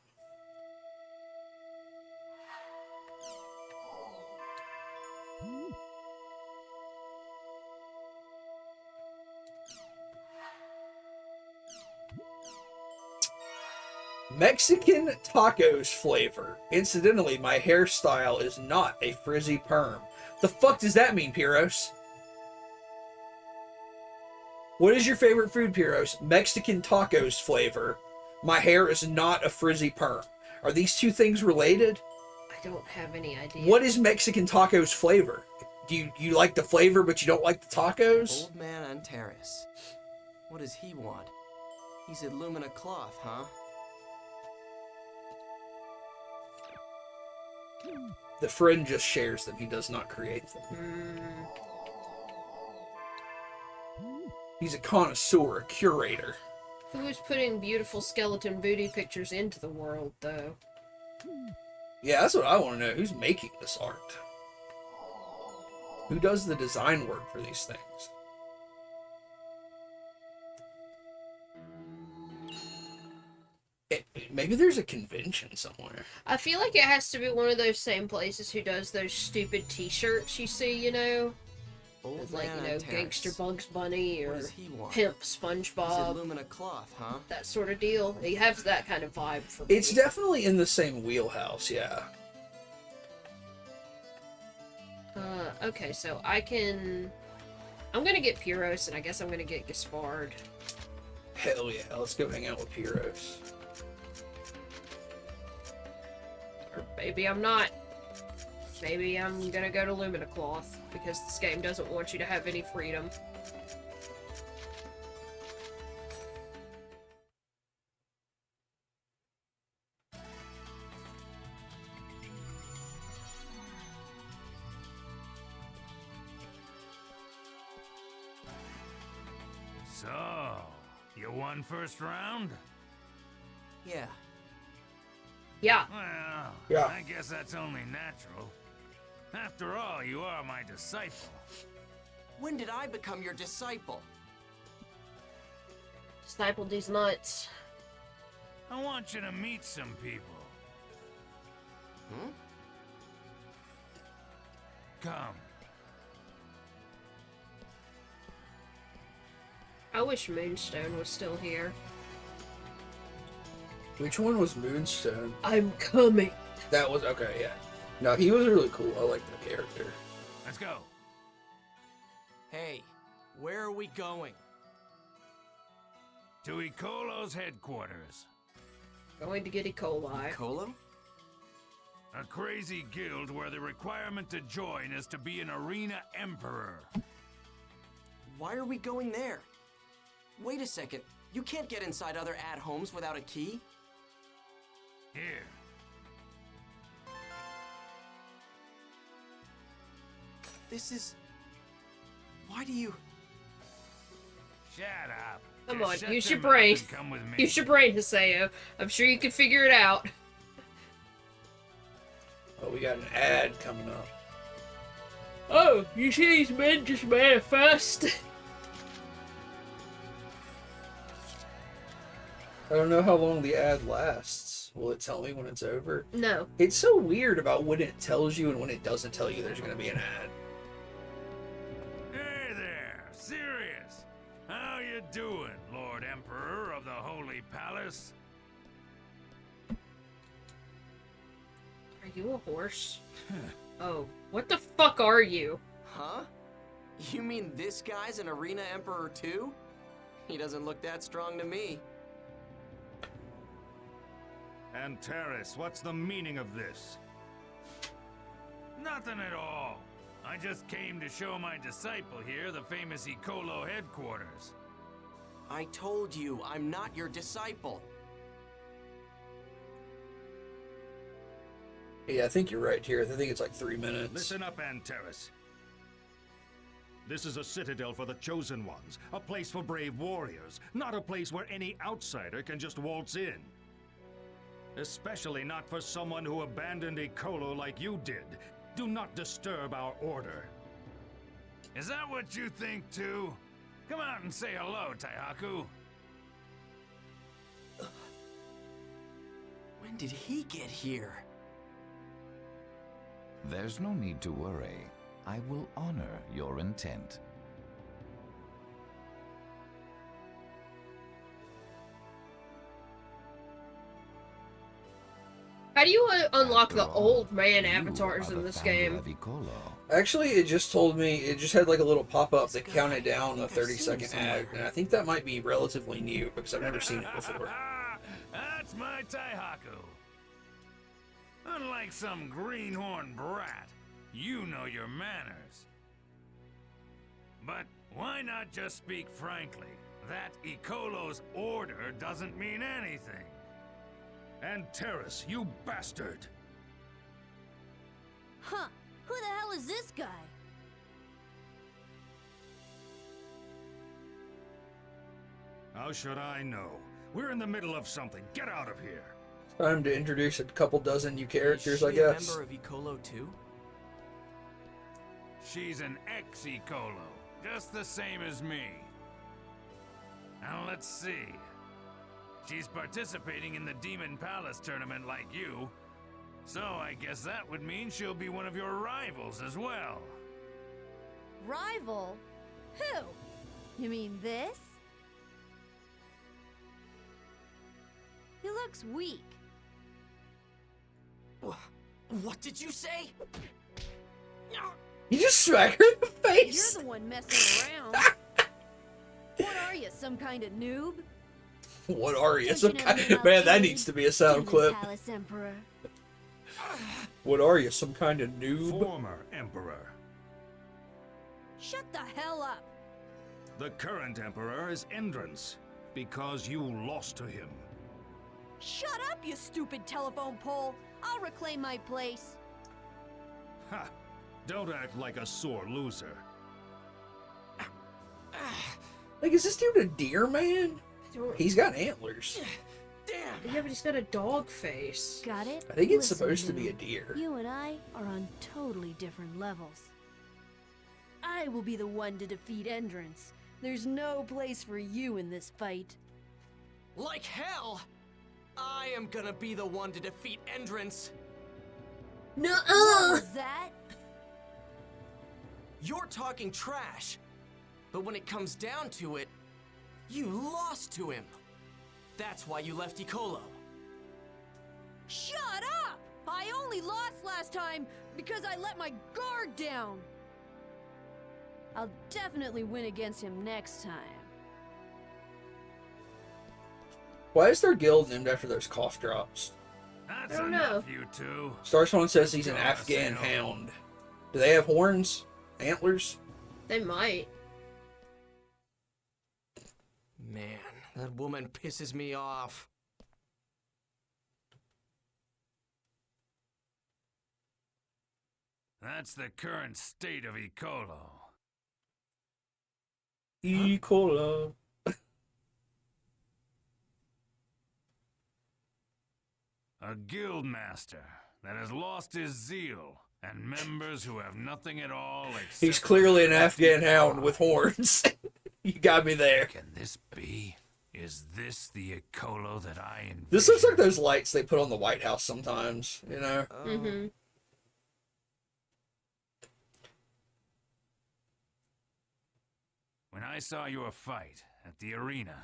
Mexican tacos flavor. Incidentally, my hairstyle is not a frizzy perm. The fuck does that mean, Pyros? What is your favorite food, Pyros? Mexican tacos flavor. My hair is not a frizzy perm. Are these two things related? I don't have any idea. What is Mexican tacos flavor? Do you like the flavor, but you don't like the tacos? Old man Antares. What does he want? He's Illumina cloth, huh? The friend just shares them. He does not create them. He's a connoisseur, a curator. Who is putting beautiful skeleton booty pictures into the world, though? Yeah, that's what I want to know. Who's making this art? Who does the design work for these things? Maybe there's a convention somewhere. I feel like it has to be one of those same places who does those stupid t-shirts you see, you know? With, like, you know, Gangster Bugs Bunny or Pimp SpongeBob. He's Illumina cloth, huh? That sort of deal. He has that kind of vibe for me. It's definitely in the same wheelhouse, yeah. Okay, so I'm gonna get Pyros, and I guess I'm gonna get Gaspard. Hell yeah, let's go hang out with Pyros. Or maybe I'm not. Maybe I'm gonna go to Lumina Cloth, because this game doesn't want you to have any freedom. So, you won first round? Yeah. Yeah. Well, yeah. I guess that's only natural. After all, you are my disciple. When did I become your disciple? Disciple these nuts. I want you to meet some people. Hmm? Come. I wish Moonstone was still here. Which one was Moonstone? I'm coming. That was, okay, yeah. No, he was really cool. I like that character. Let's go. Hey, where are we going? To Ecolo's headquarters. Going to get E. coli. Ecolo? A crazy guild where the requirement to join is to be an arena emperor. Why are we going there? Wait a second. You can't get inside other at-homes without a key? Here. This is... Why do you... Shut up. Come Just on, shut use your your mouth brain. and come with me. Use your brain, Haseo. I'm sure you can figure it out. Oh, we got an ad coming up. Oh, you see these men just manifest? I don't know how long the ad lasts. Will it tell me when it's over? No. It's so weird about when it tells you and when it doesn't tell you there's going to be an ad. Hey there, Sirius. How you doing, Lord Emperor of the Holy Palace? Are you a horse? Oh, what the fuck are you? Huh? You mean this guy's an Arena Emperor too? He doesn't look that strong to me. And Terrace, what's the meaning of this? Nothing at all. I just came to show my disciple here the famous Ecolo headquarters. I told you, I'm not your disciple. Yeah, I think you're right here. I think it's like 3 minutes. Listen up, Antares. This is a citadel for the chosen ones, a place for brave warriors, not a place where any outsider can just waltz in. Especially not for someone who abandoned Ecolo like you did. Do not disturb our order. Is that what you think too? Come out and say hello, Taihaku. When did he get here? There's no need to worry. I will honor your intent. How do you unlock the After all, old man you avatars are in the this founder game? of Ecolo. Actually, it just told me, it just had like a little pop-up that counted down a 30-second ad, and I think that might be relatively new because I've never seen it before. That's my Taihaku. Unlike some greenhorn brat, you know your manners. But why not just speak frankly? That Ecolo's order doesn't mean anything. And Terrace, you bastard! Huh. Who the hell is this guy? How should I know? We're in the middle of something. Get out of here! Time to introduce a couple dozen new characters, I Is she a guess. member of Ecolo too? She's an ex-Ecolo, just the same as me. Now let's see. She's participating in the Demon Palace tournament like you, so I guess that would mean she'll be one of your rivals as well. Rival? Who? You mean this? He looks weak. What did you say? You just smack her in the face! You're the one messing around. What are you, some kind of noob? What are you? Don't Some you know kind... me about Man, that Jade, needs to be a sound Demon clip. Palace Emperor. What are you? Some kind of noob? Former Emperor. Shut the hell up. The current Emperor is Endrance, because you lost to him. Shut up, you stupid telephone pole. I'll reclaim my place. Ha! Don't act like a sore loser. Like, is this dude a deer man? He's got antlers. Damn! Yeah, but he's got a dog face. Got it? I think it's Listen, supposed to be a dude. deer. You and I are on totally different levels. I will be the one to defeat Endrance. There's no place for you in this fight. Like hell! I am gonna be the one to defeat Endrance. No. What was that? You're talking trash. But when it comes down to it, you lost to him. That's why you left Ecolo. Shut up! I only lost last time because I let my guard down. I'll definitely win against him next time. Why is their guild named after those cough drops? That's I don't enough, know. you two. Starspawn says he's an Go, Afghan Haseo. hound. Do they have horns? Antlers? They might. Man, that woman pisses me off. That's the current state of Ecolo. Ecola. A guild master that has lost his zeal, and members who have nothing at all except... He's clearly an Afghan hound with horns. You got me there. Can this be? Is this the Ecolo that I envisioned? This looks like those lights they put on the White House sometimes, you know? Mm-hmm. When I saw your fight at the arena,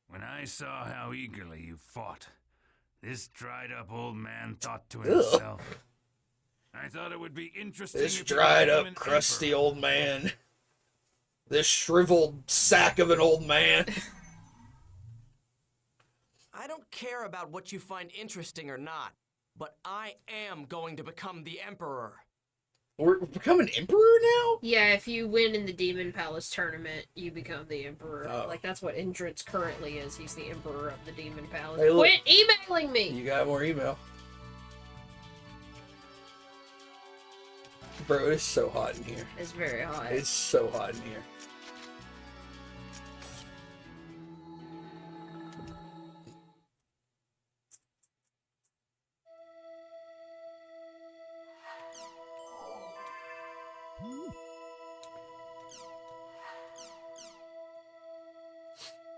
when I saw how eagerly you fought, this dried-up old man thought to himself, I thought it would be interesting. This if you dried-up, became an crusty emperor. old man. This shriveled sack of an old man. I don't care about what you find interesting or not, but I am going to become the Emperor. We're becoming emperor now? Yeah, if you win in the Demon Palace tournament, you become the Emperor. Oh. Like, that's what Indrits currently is. He's the Emperor of the Demon Palace. Hey, look. Quit emailing me! You got more email. Bro, it's so hot in here. It's very hot. It's so hot in here.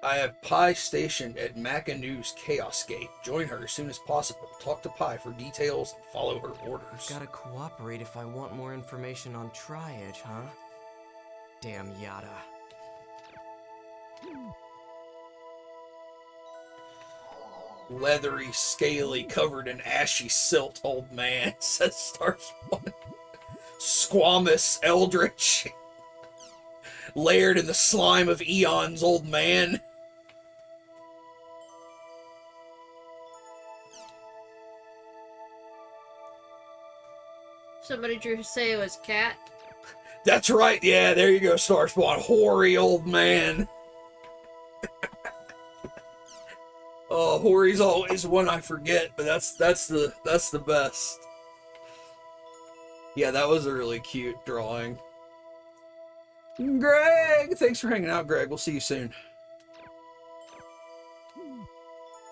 I have Pi stationed at Macanu's Chaos Gate. Join her as soon as possible. Talk to Pi for details and follow her orders. Gotta cooperate if I want more information on Tri-Edge, huh? Damn Yada. Leathery, scaly, covered in ashy silt old man, says Starspawn. Squamous, eldritch. Layered in the slime of eons, old man. Somebody drew Haseo as a cat. That's right, yeah, there you go, Starspawn. Hoary old man. Oh, Hoary's always one I forget, but that's the best. Yeah, that was a really cute drawing. Greg! Thanks for hanging out, Greg. We'll see you soon.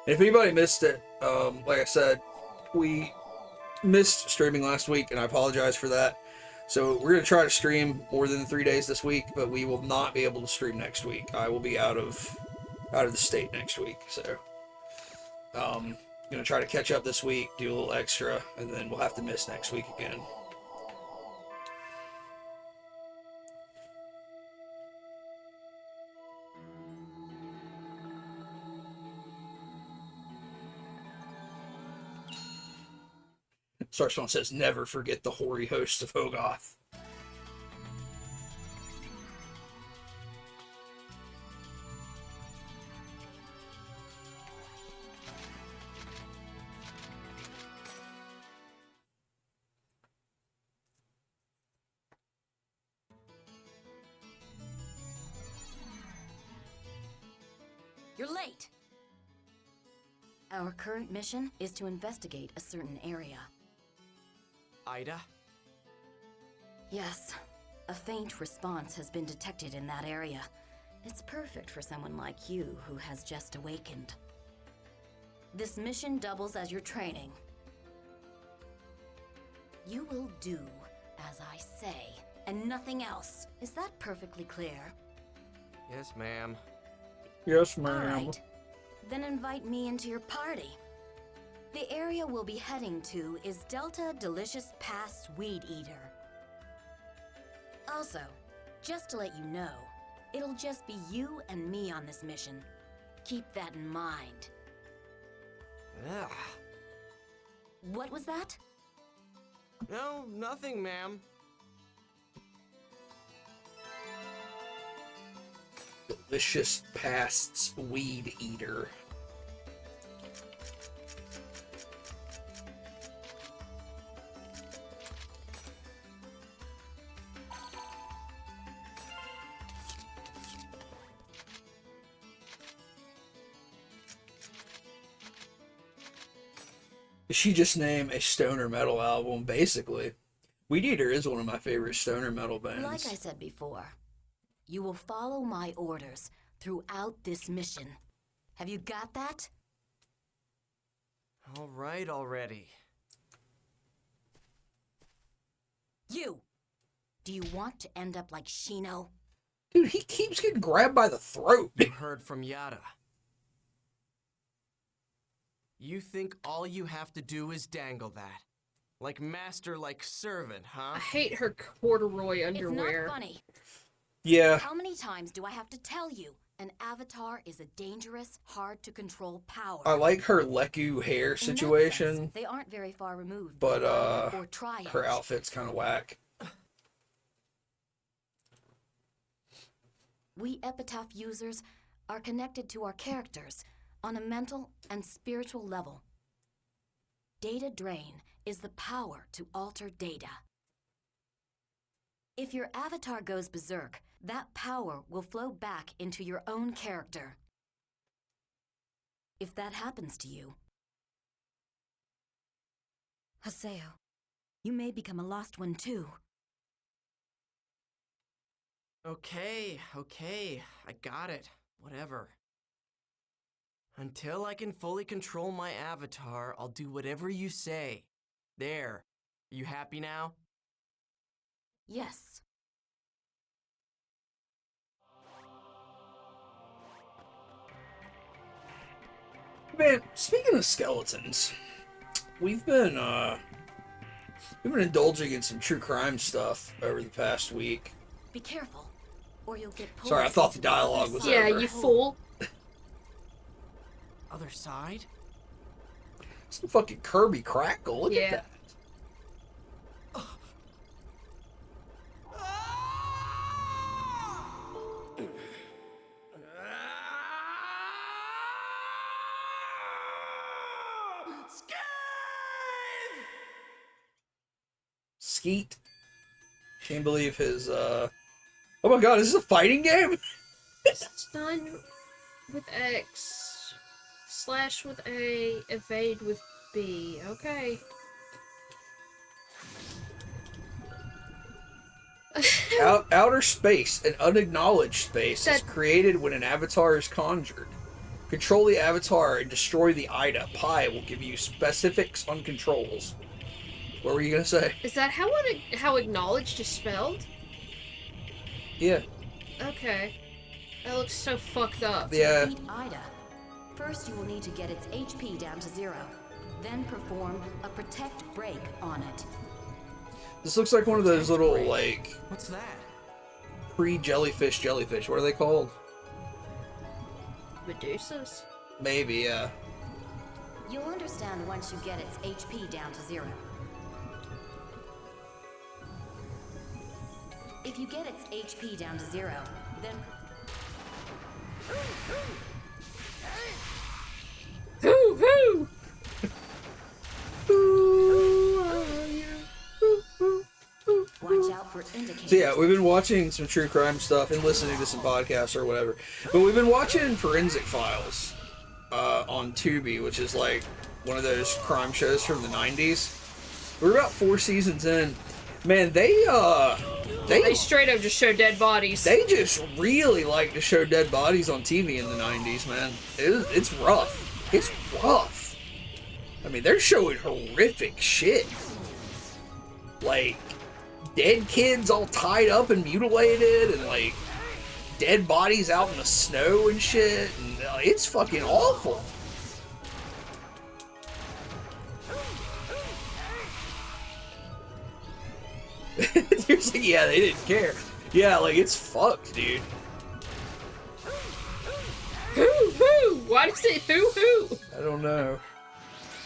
If anybody missed it, like I said, we missed streaming last week, and I apologize for that. So we're going to try to stream more than 3 days this week, but we will not be able to stream next week. I will be out of the state next week, so going to try to catch up this week, do a little extra, and then we'll have to miss next week again. Starspawn says, never forget the hoary hosts of Hogoth. You're late! Our current mission is to investigate a certain area. Ida? Yes, a faint response has been detected in that area. It's perfect for someone like you who has just awakened. This mission doubles as your training. You will do as I say, and nothing else. Is that perfectly clear? Yes, ma'am. Yes, ma'am. All right. Then invite me into your party. The area we'll be heading to is Delta Delicious Pass Weed Eater. Also, just to let you know, it'll just be you and me on this mission. Keep that in mind. Ugh. What was that? No, nothing, ma'am. Delicious Pasts Weed Eater. She just named a stoner metal album, basically. Weed Eater is one of my favorite stoner metal bands. Like I said before, you will follow my orders throughout this mission. Have you got that? All right already. You! Do you want to end up like Shino? Dude, he keeps getting grabbed by the throat. You heard from Yada. You think all you have to do is dangle that? Like master, like servant, huh? I hate her corduroy underwear. It's not funny. Yeah. How many times do I have to tell you? An avatar is a dangerous, hard-to-control power. I like her Leku hair situation. In that sense, they aren't very far removed. But, or Triad. her outfit's kind of whack. We Epitaph users are connected to our characters on a mental and spiritual level. Data drain is the power to alter data. If your avatar goes berserk, that power will flow back into your own character. If that happens to you, Haseo, you may become a lost one too. Okay, I got it. Whatever. Until I can fully control my avatar, I'll do whatever you say. There. Are you happy now? Yes. Man, speaking of skeletons, we've been indulging in some true crime stuff over the past week. Be careful, or you'll get pulled. Sorry, I thought the dialogue was Yeah, over. you fool. Other side? Some fucking Kirby crackle. Look at that. Skeet. Can't believe his, Oh my god, is this a fighting game? Stun with X. Slash with A. Evade with B. Okay. Outer space, an unacknowledged space, is created when an avatar is conjured. Control the avatar and destroy the Ida. Pi will give you specifics on controls. What were you gonna say? Is that how acknowledged is spelled? Yeah. Okay. That looks so fucked up. Yeah. To beat Ida, first you will need to get its HP down to 0. Then perform a protect break on it. This looks like one of those little, like... What's that? Pre-jellyfish jellyfish. What are they called? Medusas? Maybe, yeah. You'll understand once you get its HP down to 0. If you get its HP down to 0, then... Hoo hoo! Watch out for indicators. So yeah, we've been watching some true crime stuff and listening to some podcasts or whatever. But we've been watching Forensic Files on Tubi, which is like one of those crime shows from the 90s. We're about 4 seasons in. Man, they straight up just show dead bodies. They just really like to show dead bodies on TV in the 90s, man. It's rough. It's rough. I mean, they're showing horrific shit. Like, dead kids all tied up and mutilated, and like, dead bodies out in the snow and shit. And it's fucking awful. You're like, yeah, they didn't care. Yeah, like, it's fucked, dude. Hoo hoo! Why does it hoo hoo? I don't know.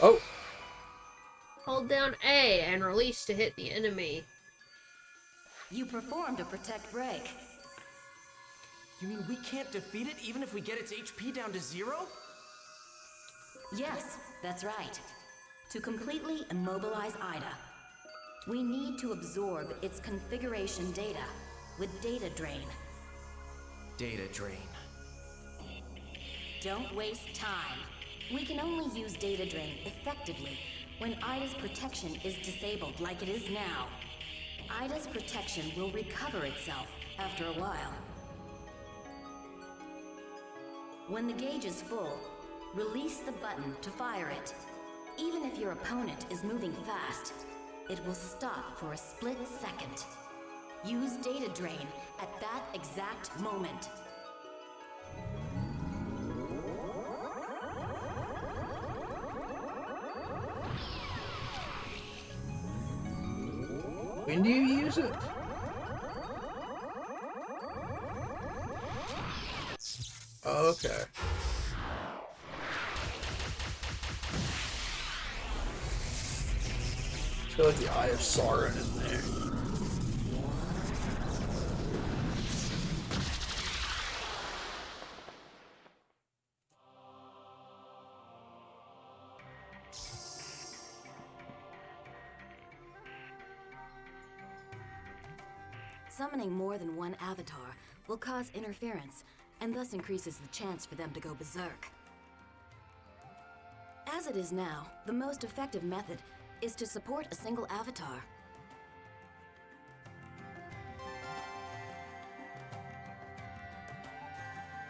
Oh. Hold down A and release to hit the enemy. You performed a protect break. You mean we can't defeat it even if we get its HP down to 0? Yes, that's right. To completely immobilize Ida, we need to absorb its configuration data with data drain. Data drain. Don't waste time. We can only use data drain effectively when Ida's protection is disabled like it is now. Ida's protection will recover itself after a while. When the gauge is full, release the button to fire it. Even if your opponent is moving fast, it will stop for a split second. Use data drain at that exact moment. When do you use it? Oh, okay. I feel like the Eye of Sauron in there. Summoning more than one avatar will cause interference, and thus increases the chance for them to go berserk. As it is now, the most effective method is to support a single avatar.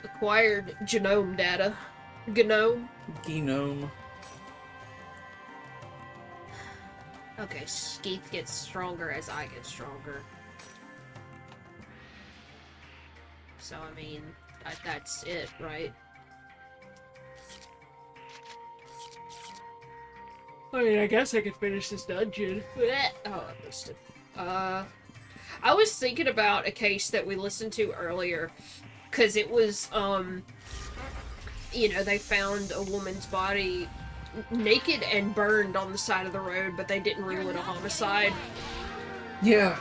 Acquired genome data. Gnome. Genome. Okay, Skeeth gets stronger as I get stronger. So, I mean, that's it, right? I mean, I guess I could finish this dungeon. Oh, I missed it. I was thinking about a case that we listened to earlier, because it was, you know, they found a woman's body naked and burned on the side of the road, but they didn't rule it a homicide. Yeah.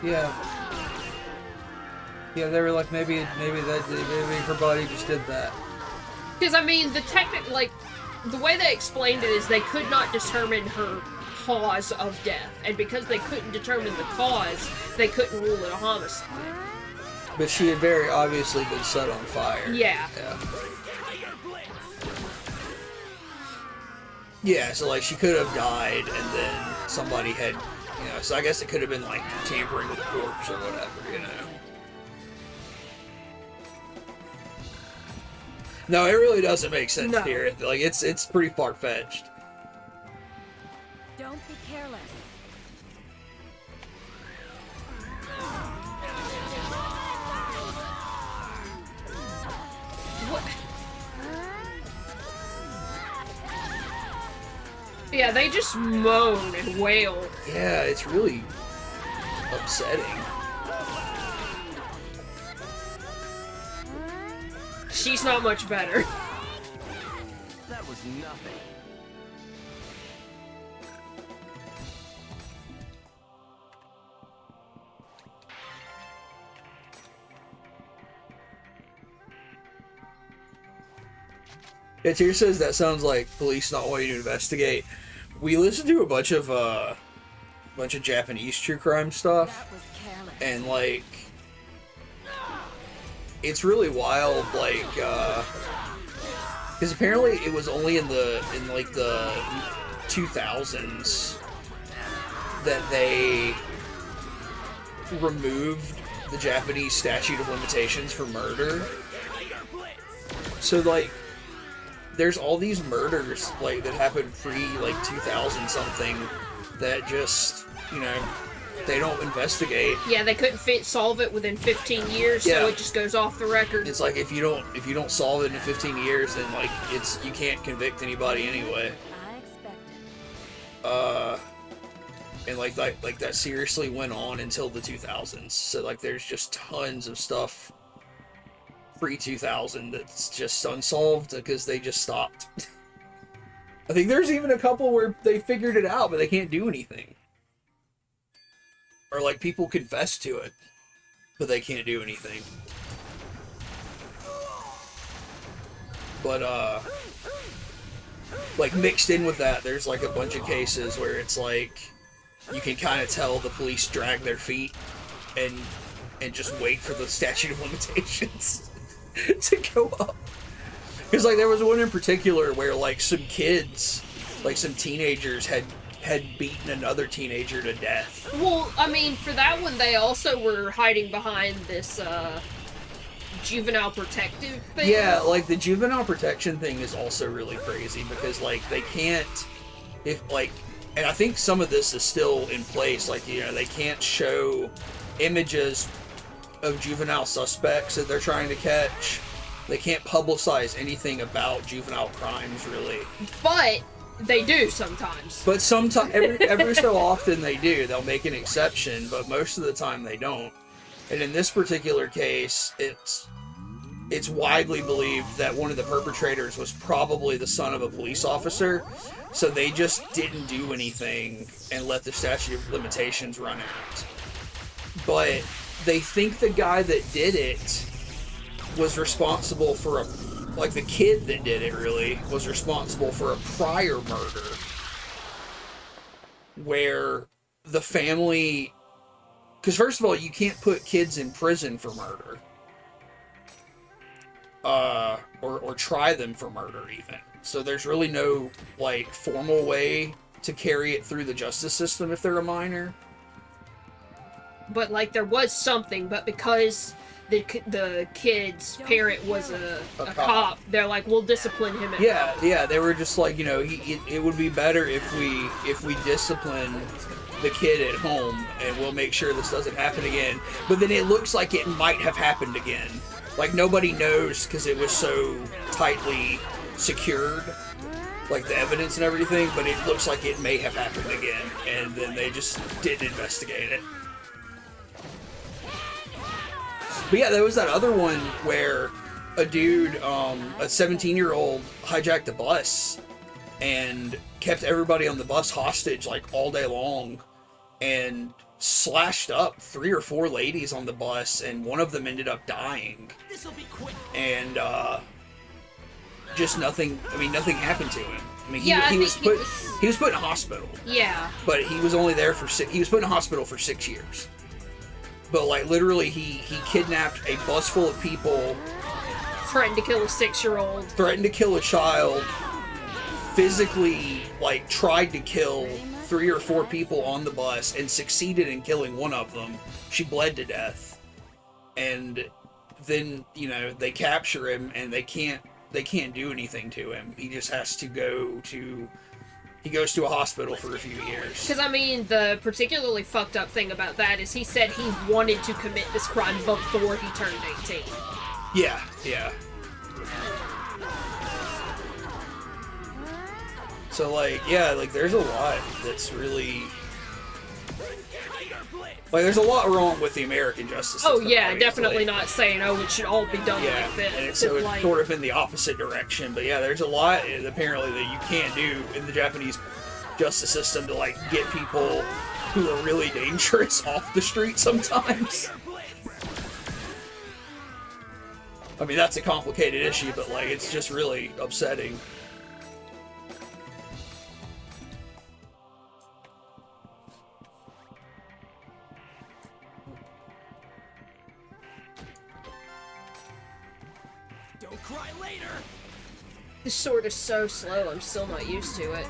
Yeah. Yeah, they were like, maybe her body just did that. Because, I mean, the way they explained it is they could not determine her cause of death. And because they couldn't determine the cause, they couldn't rule it a homicide. But she had very obviously been set on fire. Yeah. Yeah. Yeah, so, like, she could have died, and then somebody had, you know, so I guess it could have been, like, tampering with the corpse or whatever, you know. No, it really doesn't make sense here. Like, it's pretty far-fetched. Don't be careless. What? Yeah, they just moan and wail. Yeah, it's really upsetting. She's not much better. That was nothing. Yeah, Tier says that sounds like police not wanting to investigate. We listened to a bunch of Japanese true crime stuff, and like, it's really wild. Like, because apparently it was only in the 2000s that they removed the Japanese statute of limitations for murder. So like, there's all these murders like that happened pre like 2000 something that just, you know, they don't investigate. Yeah, they couldn't solve it within 15 years, so it just goes off the record. It's like if you don't solve it in 15 years, then like you can't convict anybody anyway. And like that seriously went on until the 2000s. So like there's just tons of stuff pre-2000 that's just unsolved because they just stopped. I think there's even a couple where they figured it out, but they can't do anything. Or like people confess to it, but they can't do anything. But like mixed in with that, there's like a bunch of cases where it's like you can kind of tell the police drag their feet and just wait for the statute of limitations to go up. Because like there was one in particular where like some kids, like some teenagers had had beaten another teenager to death. Well, I mean, for that one, they also were hiding behind this, juvenile protective thing. Yeah, like, the juvenile protection thing is also really crazy, because, like, they can't, and I think some of this is still in place, like, you know, they can't show images of juvenile suspects that they're trying to catch. They can't publicize anything about juvenile crimes, really. But they do sometimes. But sometimes, every so often they do. They'll make an exception, but most of the time they don't. And in this particular case, it's widely believed that one of the perpetrators was probably the son of a police officer, so they just didn't do anything and let the statute of limitations run out. But they think the guy that did it was responsible for the kid that did it, really, was responsible for a prior murder where the family... Because first of all, you can't put kids in prison for murder. Or try them for murder, even. So there's really no, like, formal way to carry it through the justice system if they're a minor. But, like, there was something, but because the kid's parent was a cop, they're like, we'll discipline him at home. Yeah, they were just like, you know, it would be better if we discipline the kid at home, and we'll make sure this doesn't happen again. But then it looks like it might have happened again. Like, nobody knows because it was so tightly secured, like the evidence and everything, but it looks like it may have happened again, and then they just didn't investigate it. But yeah, there was that other one where a dude, a 17-year-old, hijacked a bus and kept everybody on the bus hostage, like, all day long, and slashed up 3 or 4 ladies on the bus, and one of them ended up dying. And, just nothing happened to him. I mean, he was put in a hospital. Yeah. But he was only there he was put in a hospital for 6 years. But, like, literally, he kidnapped a bus full of people. Threatened to kill a 6-year-old. Threatened to kill a child. Physically, like, tried to kill 3 or 4 people on the bus and succeeded in killing one of them. She bled to death. And then, you know, they capture him and they can't do anything to him. He just has to he goes to a hospital for a few years. Because, I mean, the particularly fucked up thing about that is he said he wanted to commit this crime before he turned 18. Yeah. So, like, yeah, like, there's a lot that's really... Like, there's a lot wrong with the American justice system. Oh, yeah, obviously. Definitely not saying, oh, it should all be done like this. And so it's sort of in the opposite direction. But yeah, there's a lot, apparently, that you can't do in the Japanese justice system to, like, get people who are really dangerous off the street sometimes. I mean, that's a complicated issue, but, like, it's just really upsetting. Don't cry later! This sword is so slow, I'm still not used to it.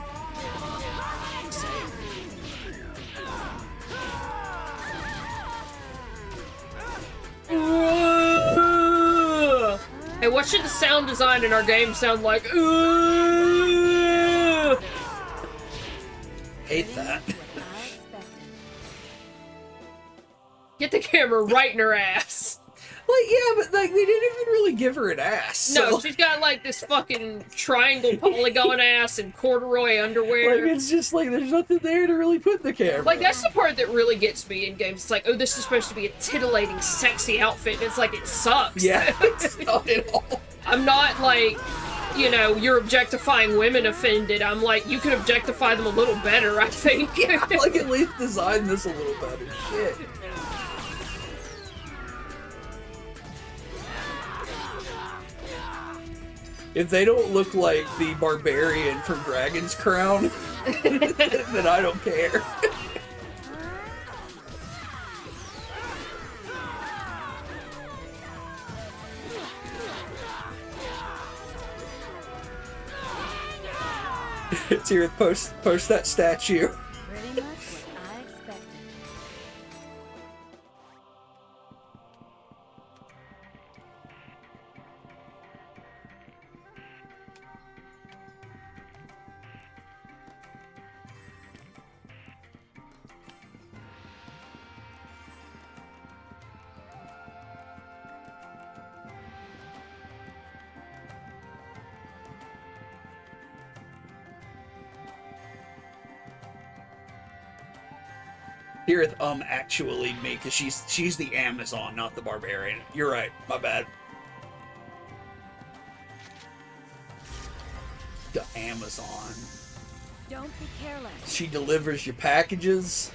Hey, what should the sound design in our game sound like? Hate that. Get the camera right in her ass. Like, yeah, but, like, they didn't even really give her an ass. No, so. she's got, like, this fucking triangle polygon ass and corduroy underwear. Like, it's just, like, there's nothing there to really put in the camera. Like, that's the part that really gets me in games. It's like, oh, this is supposed to be a titillating, sexy outfit, and it's like, it sucks. Yeah, it's not at all. I'm not, like, you know, you're objectifying women offended. I'm like, you could objectify them a little better, I think. Yeah, like, at least design this a little better. Shit. If they don't look like the barbarian from Dragon's Crown, then I don't care. It's here, post that statue. expected. Heareth actually me, because she's the Amazon, not the barbarian. You're right, my bad. The Amazon. Don't be careless. She delivers your packages.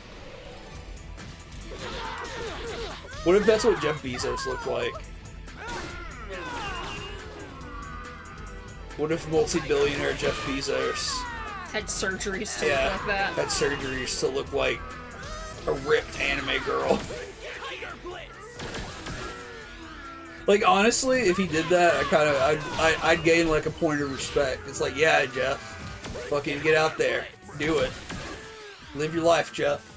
What if that's what Jeff Bezos looked like? What if multi-billionaire Jeff Bezos had surgeries to look like that? Had surgeries to look like a ripped anime girl. Like, honestly, if he did that, I'd gain like a point of respect. It's like, yeah, Jeff, fucking get out there, do it, live your life, Jeff.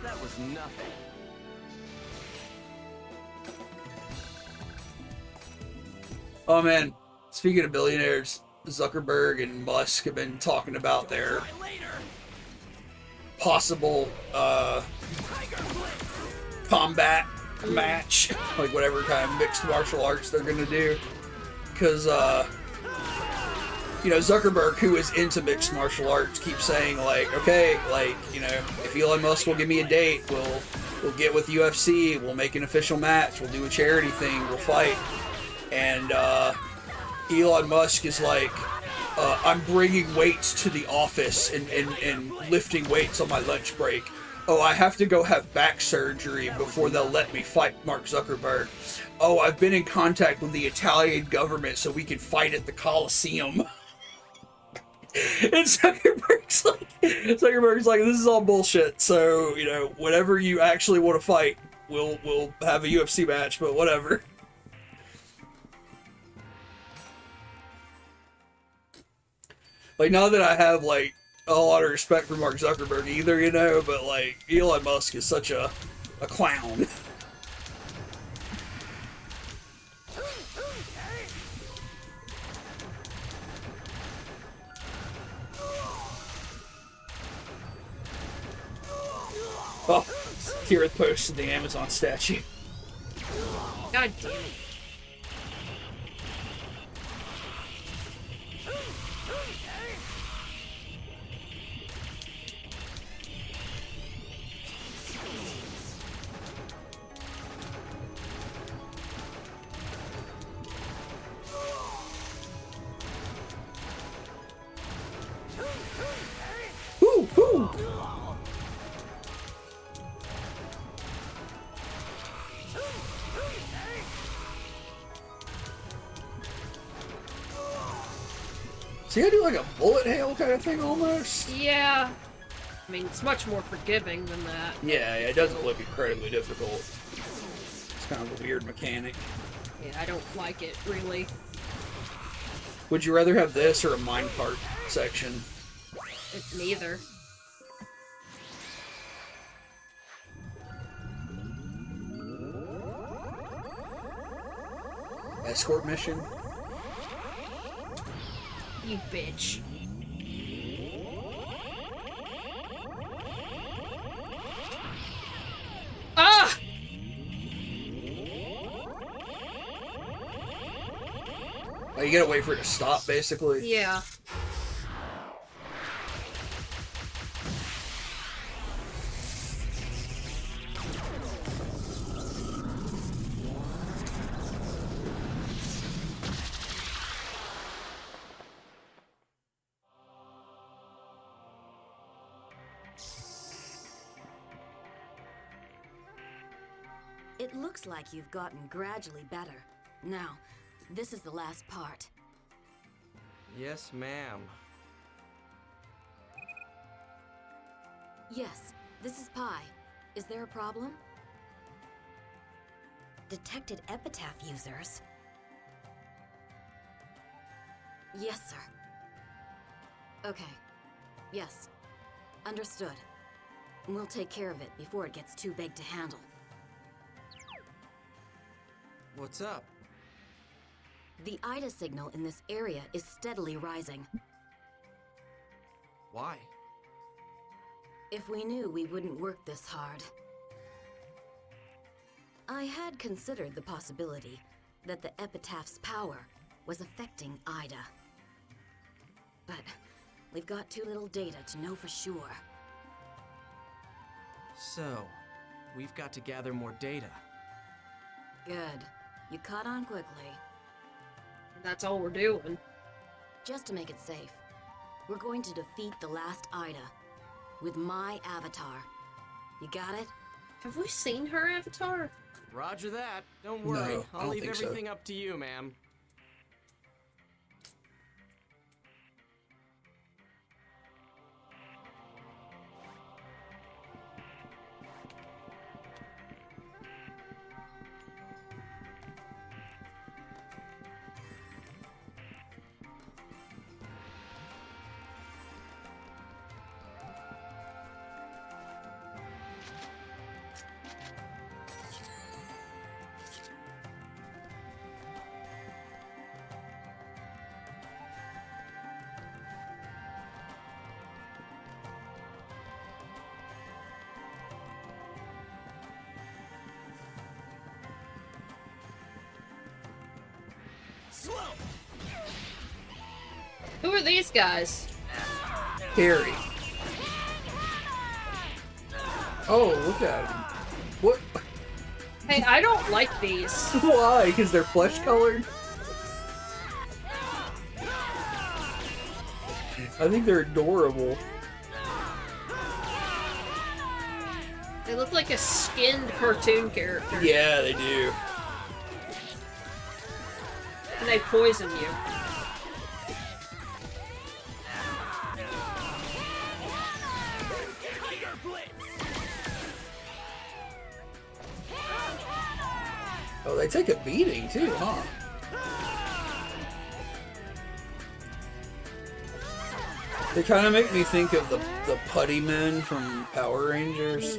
That was nothing. Oh man, speaking of billionaires, Zuckerberg and Musk have been talking about their possible combat match, like whatever kind of mixed martial arts they're gonna do. Because, you know, Zuckerberg, who is into mixed martial arts, keeps saying, like, okay, like, you know, if Elon Musk will give me a date, we'll get with UFC, we'll make an official match, we'll do a charity thing, we'll fight. And Elon Musk is like, I'm bringing weights to the office and lifting weights on my lunch break. Oh, I have to go have back surgery before they'll let me fight Mark Zuckerberg. Oh, I've been in contact with the Italian government so we can fight at the Coliseum. And Zuckerberg's like, this is all bullshit. So, you know, whenever you actually want to fight, we'll have a UFC match, but whatever. Like, not that I have, like, a lot of respect for Mark Zuckerberg either, you know, but, like, Elon Musk is such a clown. Oh, Kira posted the Amazon statue. God damn it. Woo, woo. So you gotta do like a bullet hail kind of thing almost? Yeah. I mean, it's much more forgiving than that. Yeah, it doesn't look incredibly difficult. It's kind of a weird mechanic. Yeah, I don't like it, really. Would you rather have this or a minecart section? It's neither. Escort mission? You bitch. Ah! Oh, you gotta wait for it to stop, basically? Yeah. It looks like you've gotten gradually better. Now, this is the last part. Yes, ma'am. Yes, this is Pi. Is there a problem? Detected epitaph users. Yes, sir. Okay. Yes. Understood. We'll take care of it before it gets too big to handle. What's up? The IDA signal in this area is steadily rising. Why? If we knew, we wouldn't work this hard. I had considered the possibility that the Epitaph's power was affecting IDA. But we've got too little data to know for sure. So, we've got to gather more data. Good. You caught on quickly. That's all we're doing. Just to make it safe, we're going to defeat the last IDA with my avatar. You got it? Have we seen her avatar? Roger that. Don't worry. No, I I'll don't leave think so. everything up to you, ma'am. Who are these guys? Harry. Oh, look at him. What? Hey, I don't like these. Why? Because they're flesh colored? I think they're adorable. They look like a skinned cartoon character. Yeah, they do. And they poison you. Oh, they take a beating too, huh? They kind of make me think of the putty men from Power Rangers.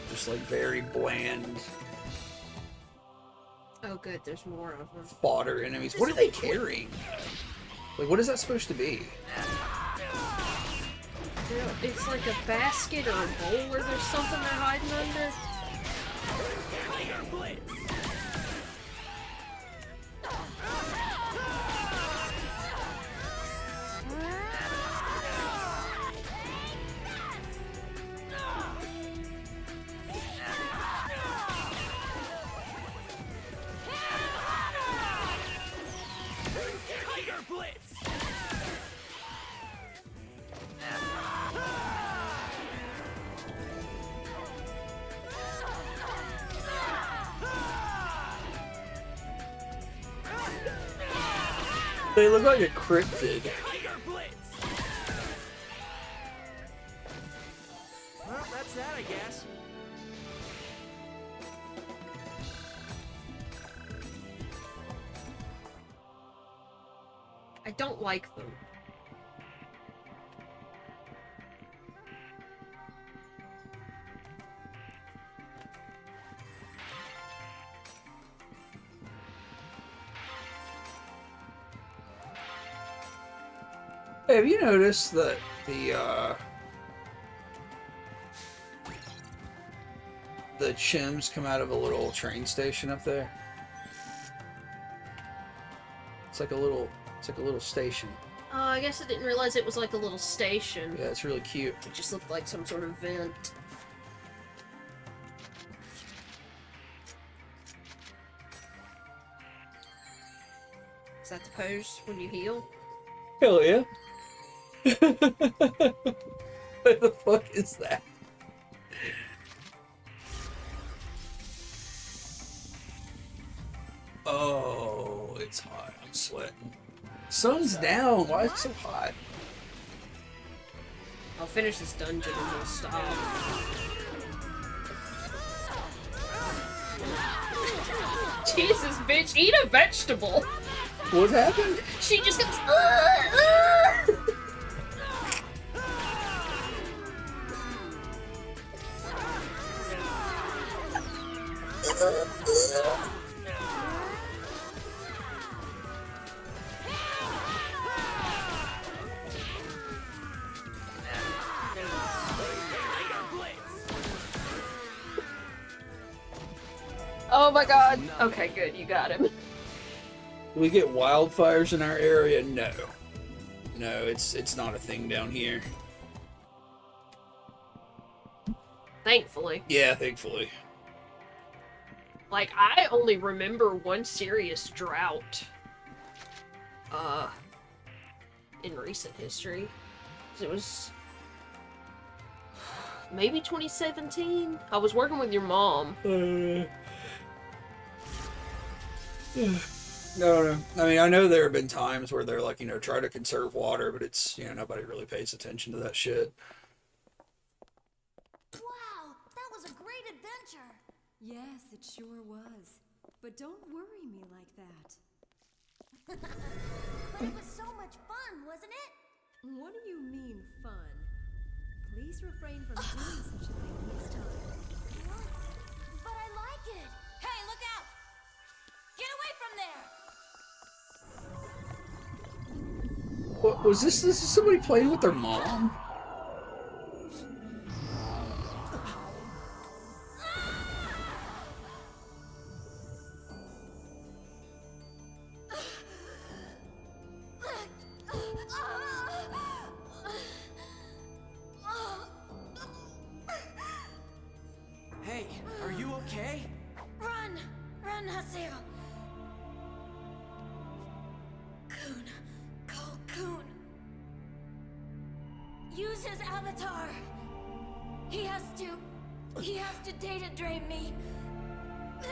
Just like very bland. Oh good, there's more of them. Fodder enemies. What are they carrying? Like, what is that supposed to be? It's like a basket or a bowl where there's something they're hiding under. They look like a cryptid. Well, that's that, I guess. I don't like them. Hey, have you noticed that the chims come out of a little train station up there? It's like a little station. I guess I didn't realize it was like a little station. Yeah, it's really cute. It just looked like some sort of vent. Is that the pose when you heal? Hell yeah. What the fuck is that? Oh, it's hot. I'm sweating. Sun's down. Why is it so hot? I'll finish this dungeon and we'll stop. Jesus, bitch, eat a vegetable! What happened? She just goes. Oh my god. Okay, good. You got him. Do we get wildfires in our area? No. No, it's not a thing down here. Thankfully. Yeah, thankfully. Like, I only remember one serious drought. In recent history. It was... maybe 2017? I was working with your mom. No. I mean, I know there have been times where they're like, try to conserve water, but it's, nobody really pays attention to that shit. Wow, that was a great adventure. Yes, it sure was. But don't worry me like that. But it was so much fun, wasn't it? What do you mean, fun? Please refrain from doing such a thing next time. But I like it. Hey, look out! Get away from there! What was this? This is somebody playing with their mom? Hey, are you okay? Run! Run, Haseo! Coon. Call Coon. Use his avatar. He has to data drain me. No!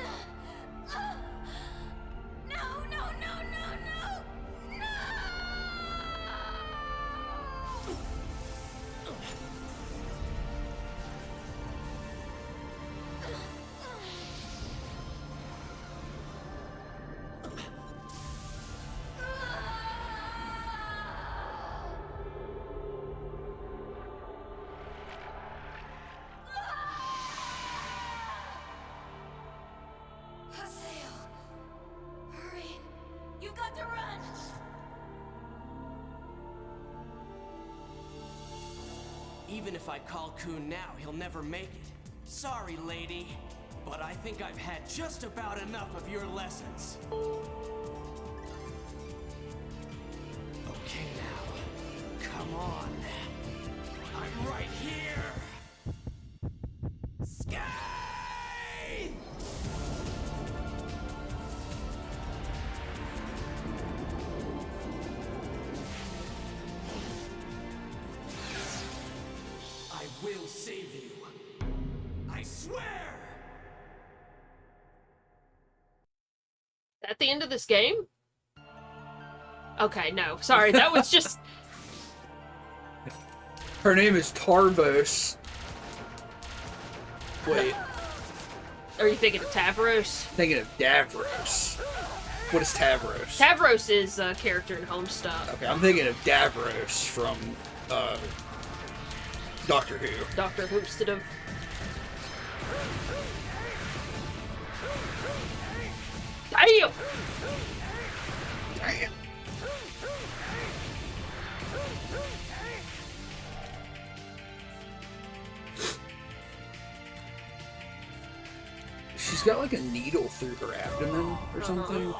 Haseo! Hurry! You've got to run! Even if I call Coon now, he'll never make it. Sorry, lady, but I think I've had just about enough of your lessons. Okay now, come on. I'm right here! Scathe! I will save you. I swear! At the end of this game? Okay, no. Sorry, that was just... Her name is Tarvos. Wait. Are you thinking of Tavros? Thinking of Davros. What is Tavros? Tavros is a character in Homestuck. Okay, I'm thinking of Davros from, Doctor Who. Dr. Hoopstead of... Damn! Damn. She's got like a needle through her abdomen or something.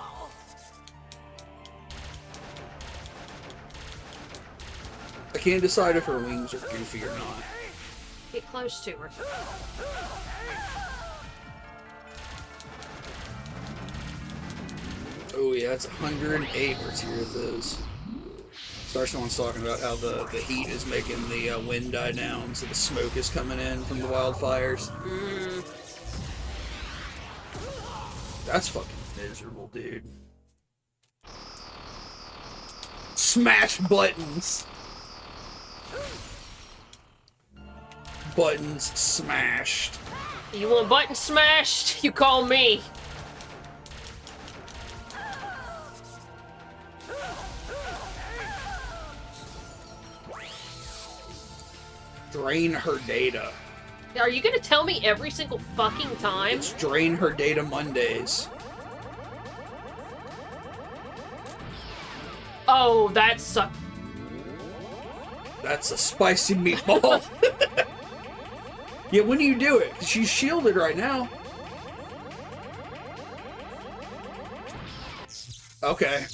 I can't decide if her wings are goofy or not. Get close to her. Oh yeah, it's 108. Let's hear those. Starstone's talking about how the heat is making the wind die down, so the smoke is coming in from the wildfires. That's fucking miserable, dude. Smash buttons! Buttons smashed. You want buttons smashed? You call me. Drain her data. Are you gonna tell me every single fucking time? It's Drain Her Data Mondays. Oh, that's That's a spicy meatball. Yeah, when do you do it? 'Cause she's shielded right now. Okay.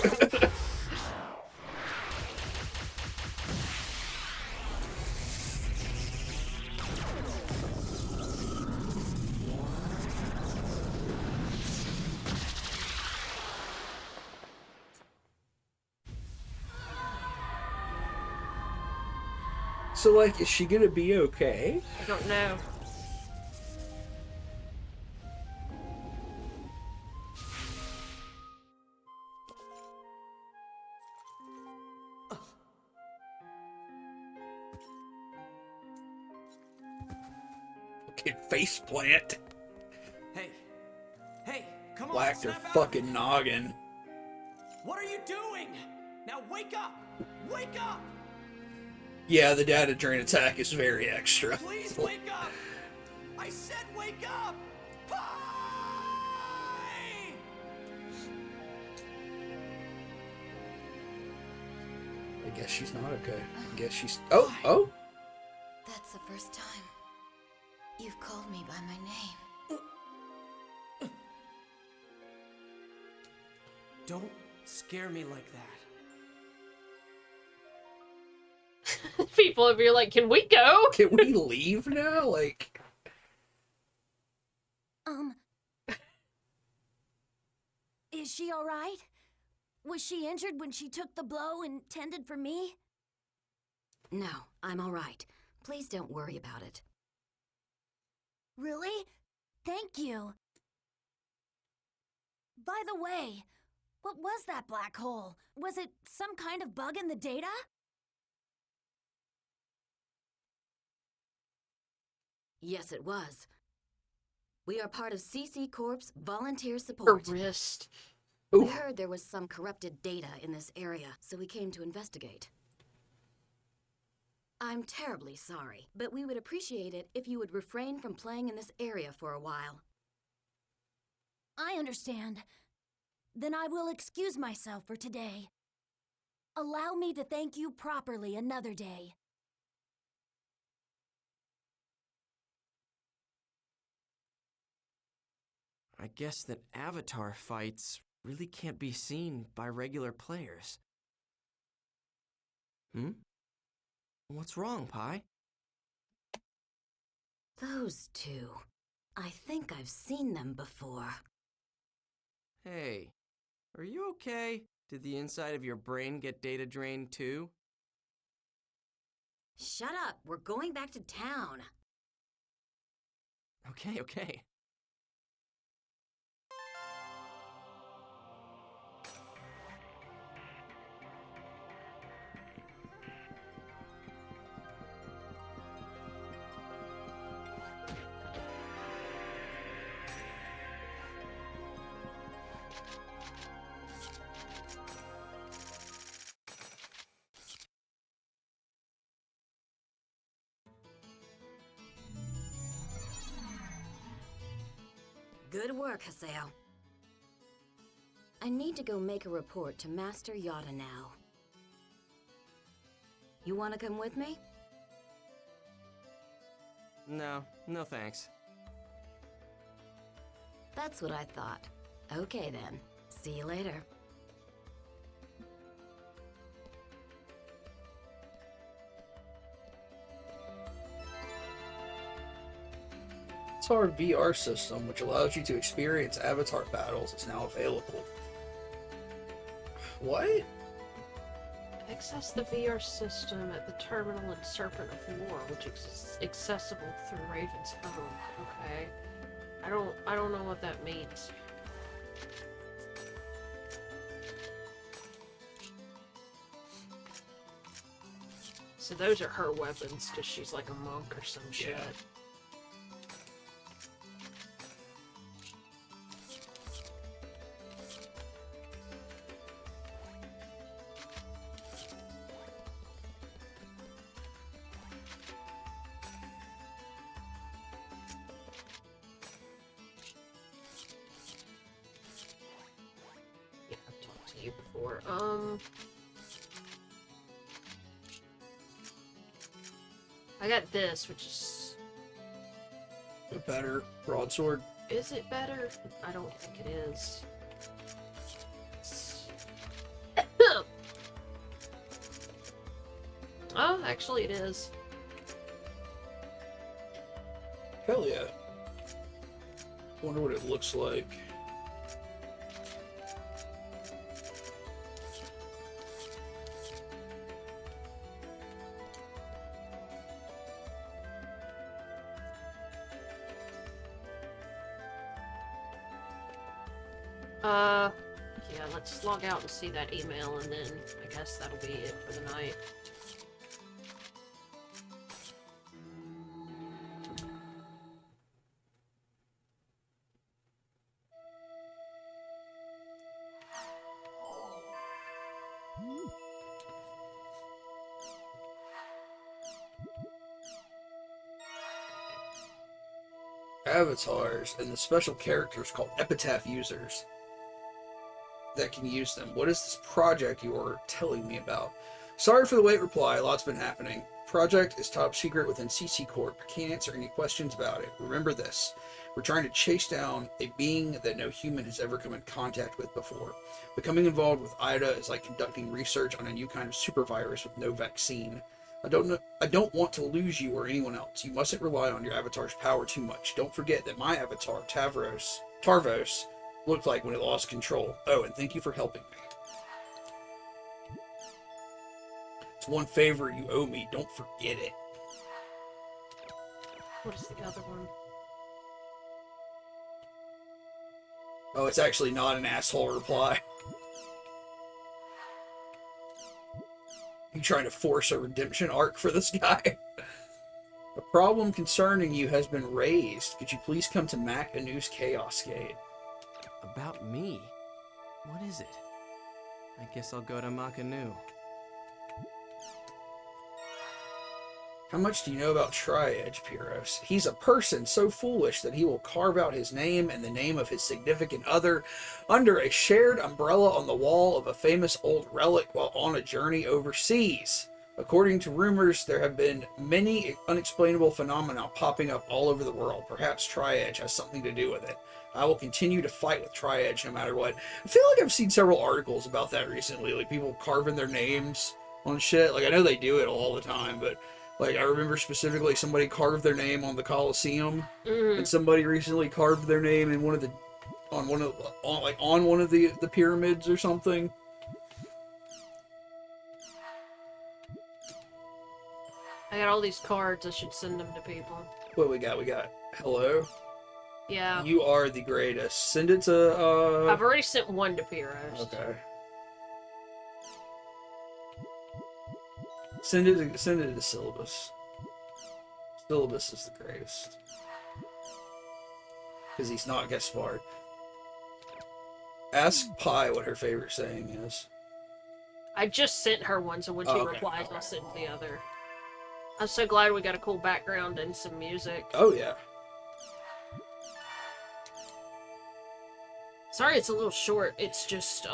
So, like, is she gonna be okay? I don't know. Fucking faceplant. Hey, come on, Whacked her snap out of fucking it. noggin. What are you doing? Now wake up! Wake up! Yeah, the data drain attack is very extra. Please wake up! I said wake up! Pie! I guess she's not okay. I guess she's... Oh! That's the first time you've called me by my name. Don't scare me like that. People over here like, can we go? Can we leave now? Like... Is she alright? Was she injured when she took the blow intended for me? No, I'm all right. Please don't worry about it. Really? Thank you. By the way, what was that black hole? Was it some kind of bug in the data? Yes, it was. We are part of CC Corp's volunteer Her support. wrist. We heard there was some corrupted data in this area, so we came to investigate. I'm terribly sorry, but we would appreciate it if you would refrain from playing in this area for a while. I understand. Then I will excuse myself for today. Allow me to thank you properly another day. I guess that Avatar fights really can't be seen by regular players. What's wrong, Pi? Those two. I think I've seen them before. Hey, are you okay? Did the inside of your brain get data drained too? Shut up, we're going back to town. Okay. Good work, Haseo. I need to go make a report to Master Yada now. You want to come with me? No thanks. That's what I thought. Okay then. See you later. Avatar VR system, which allows you to experience Avatar battles, is now available. What? Access the VR system at the terminal in Serpent of War, which is accessible through Raven's home. Okay. I don't know what that means. So those are her weapons, because she's like a monk or some shit. for? I got this, which is... A better broadsword. Is it better? I don't think it is. Oh, actually it is. Hell yeah. Wonder what it looks like. Yeah, let's log out and see that email, and then I guess that'll be it for the night. Avatars and the special characters called epitaph users that can use them. What is this project you are telling me about? Sorry for the late reply, a lot's been happening. Project is top secret within CC Corp. Can't answer any questions about it. Remember this. We're trying to chase down a being that no human has ever come in contact with before. Becoming involved with IDA is like conducting research on a new kind of supervirus with no vaccine. I don't want to lose you or anyone else. You mustn't rely on your avatar's power too much. Don't forget that my avatar, Tarvos, looked like when it lost control. Oh, and thank you for helping me. It's one favor you owe me. Don't forget it. What is the other one? Oh, it's actually not an asshole reply. You trying to force a redemption arc for this guy? A problem concerning you has been raised. Could you please come to Mac Anu's Chaos Gate? About me? What is it? I guess I'll go to Makanu. How much do you know about Tri-Edge, Pyros? He's a person so foolish that he will carve out his name and the name of his significant other under a shared umbrella on the wall of a famous old relic while on a journey overseas. According to rumors, there have been many unexplainable phenomena popping up all over the world. Perhaps Tri-Edge has something to do with it. I will continue to fight with Tri-Edge no matter what. I feel like I've seen several articles about that recently, like people carving their names on shit. Like, I know they do it all the time, but like, I remember specifically somebody carved their name on the Colosseum, and somebody recently carved their name in on one of the pyramids or something. I got all these cards. I should send them to people. What we got? We got hello. Yeah. You are the greatest. Send it to. I've already sent one to Pyros. Okay. Send it to Syllabus. Syllabus is the greatest. Because he's not Gaspard. Ask Pi what her favorite saying is. I just sent her one, so when she replies, I'll send the other. I'm so glad we got a cool background and some music. Oh, yeah. Sorry it's a little short. It's just,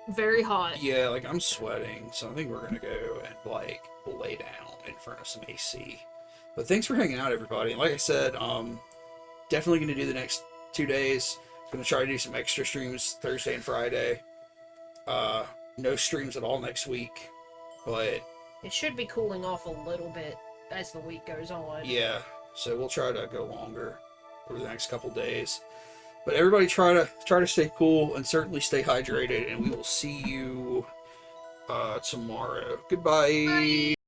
very hot. Yeah, like, I'm sweating, so I think we're gonna go and, like, lay down in front of some AC. But thanks for hanging out, everybody. And like I said, definitely gonna do the next 2 days. Gonna try to do some extra streams Thursday and Friday. No streams at all next week, but it should be cooling off a little bit as the week goes on. Yeah, so we'll try to go longer over the next couple days. But everybody try to stay cool and certainly stay hydrated, and we will see you tomorrow. Goodbye. Bye.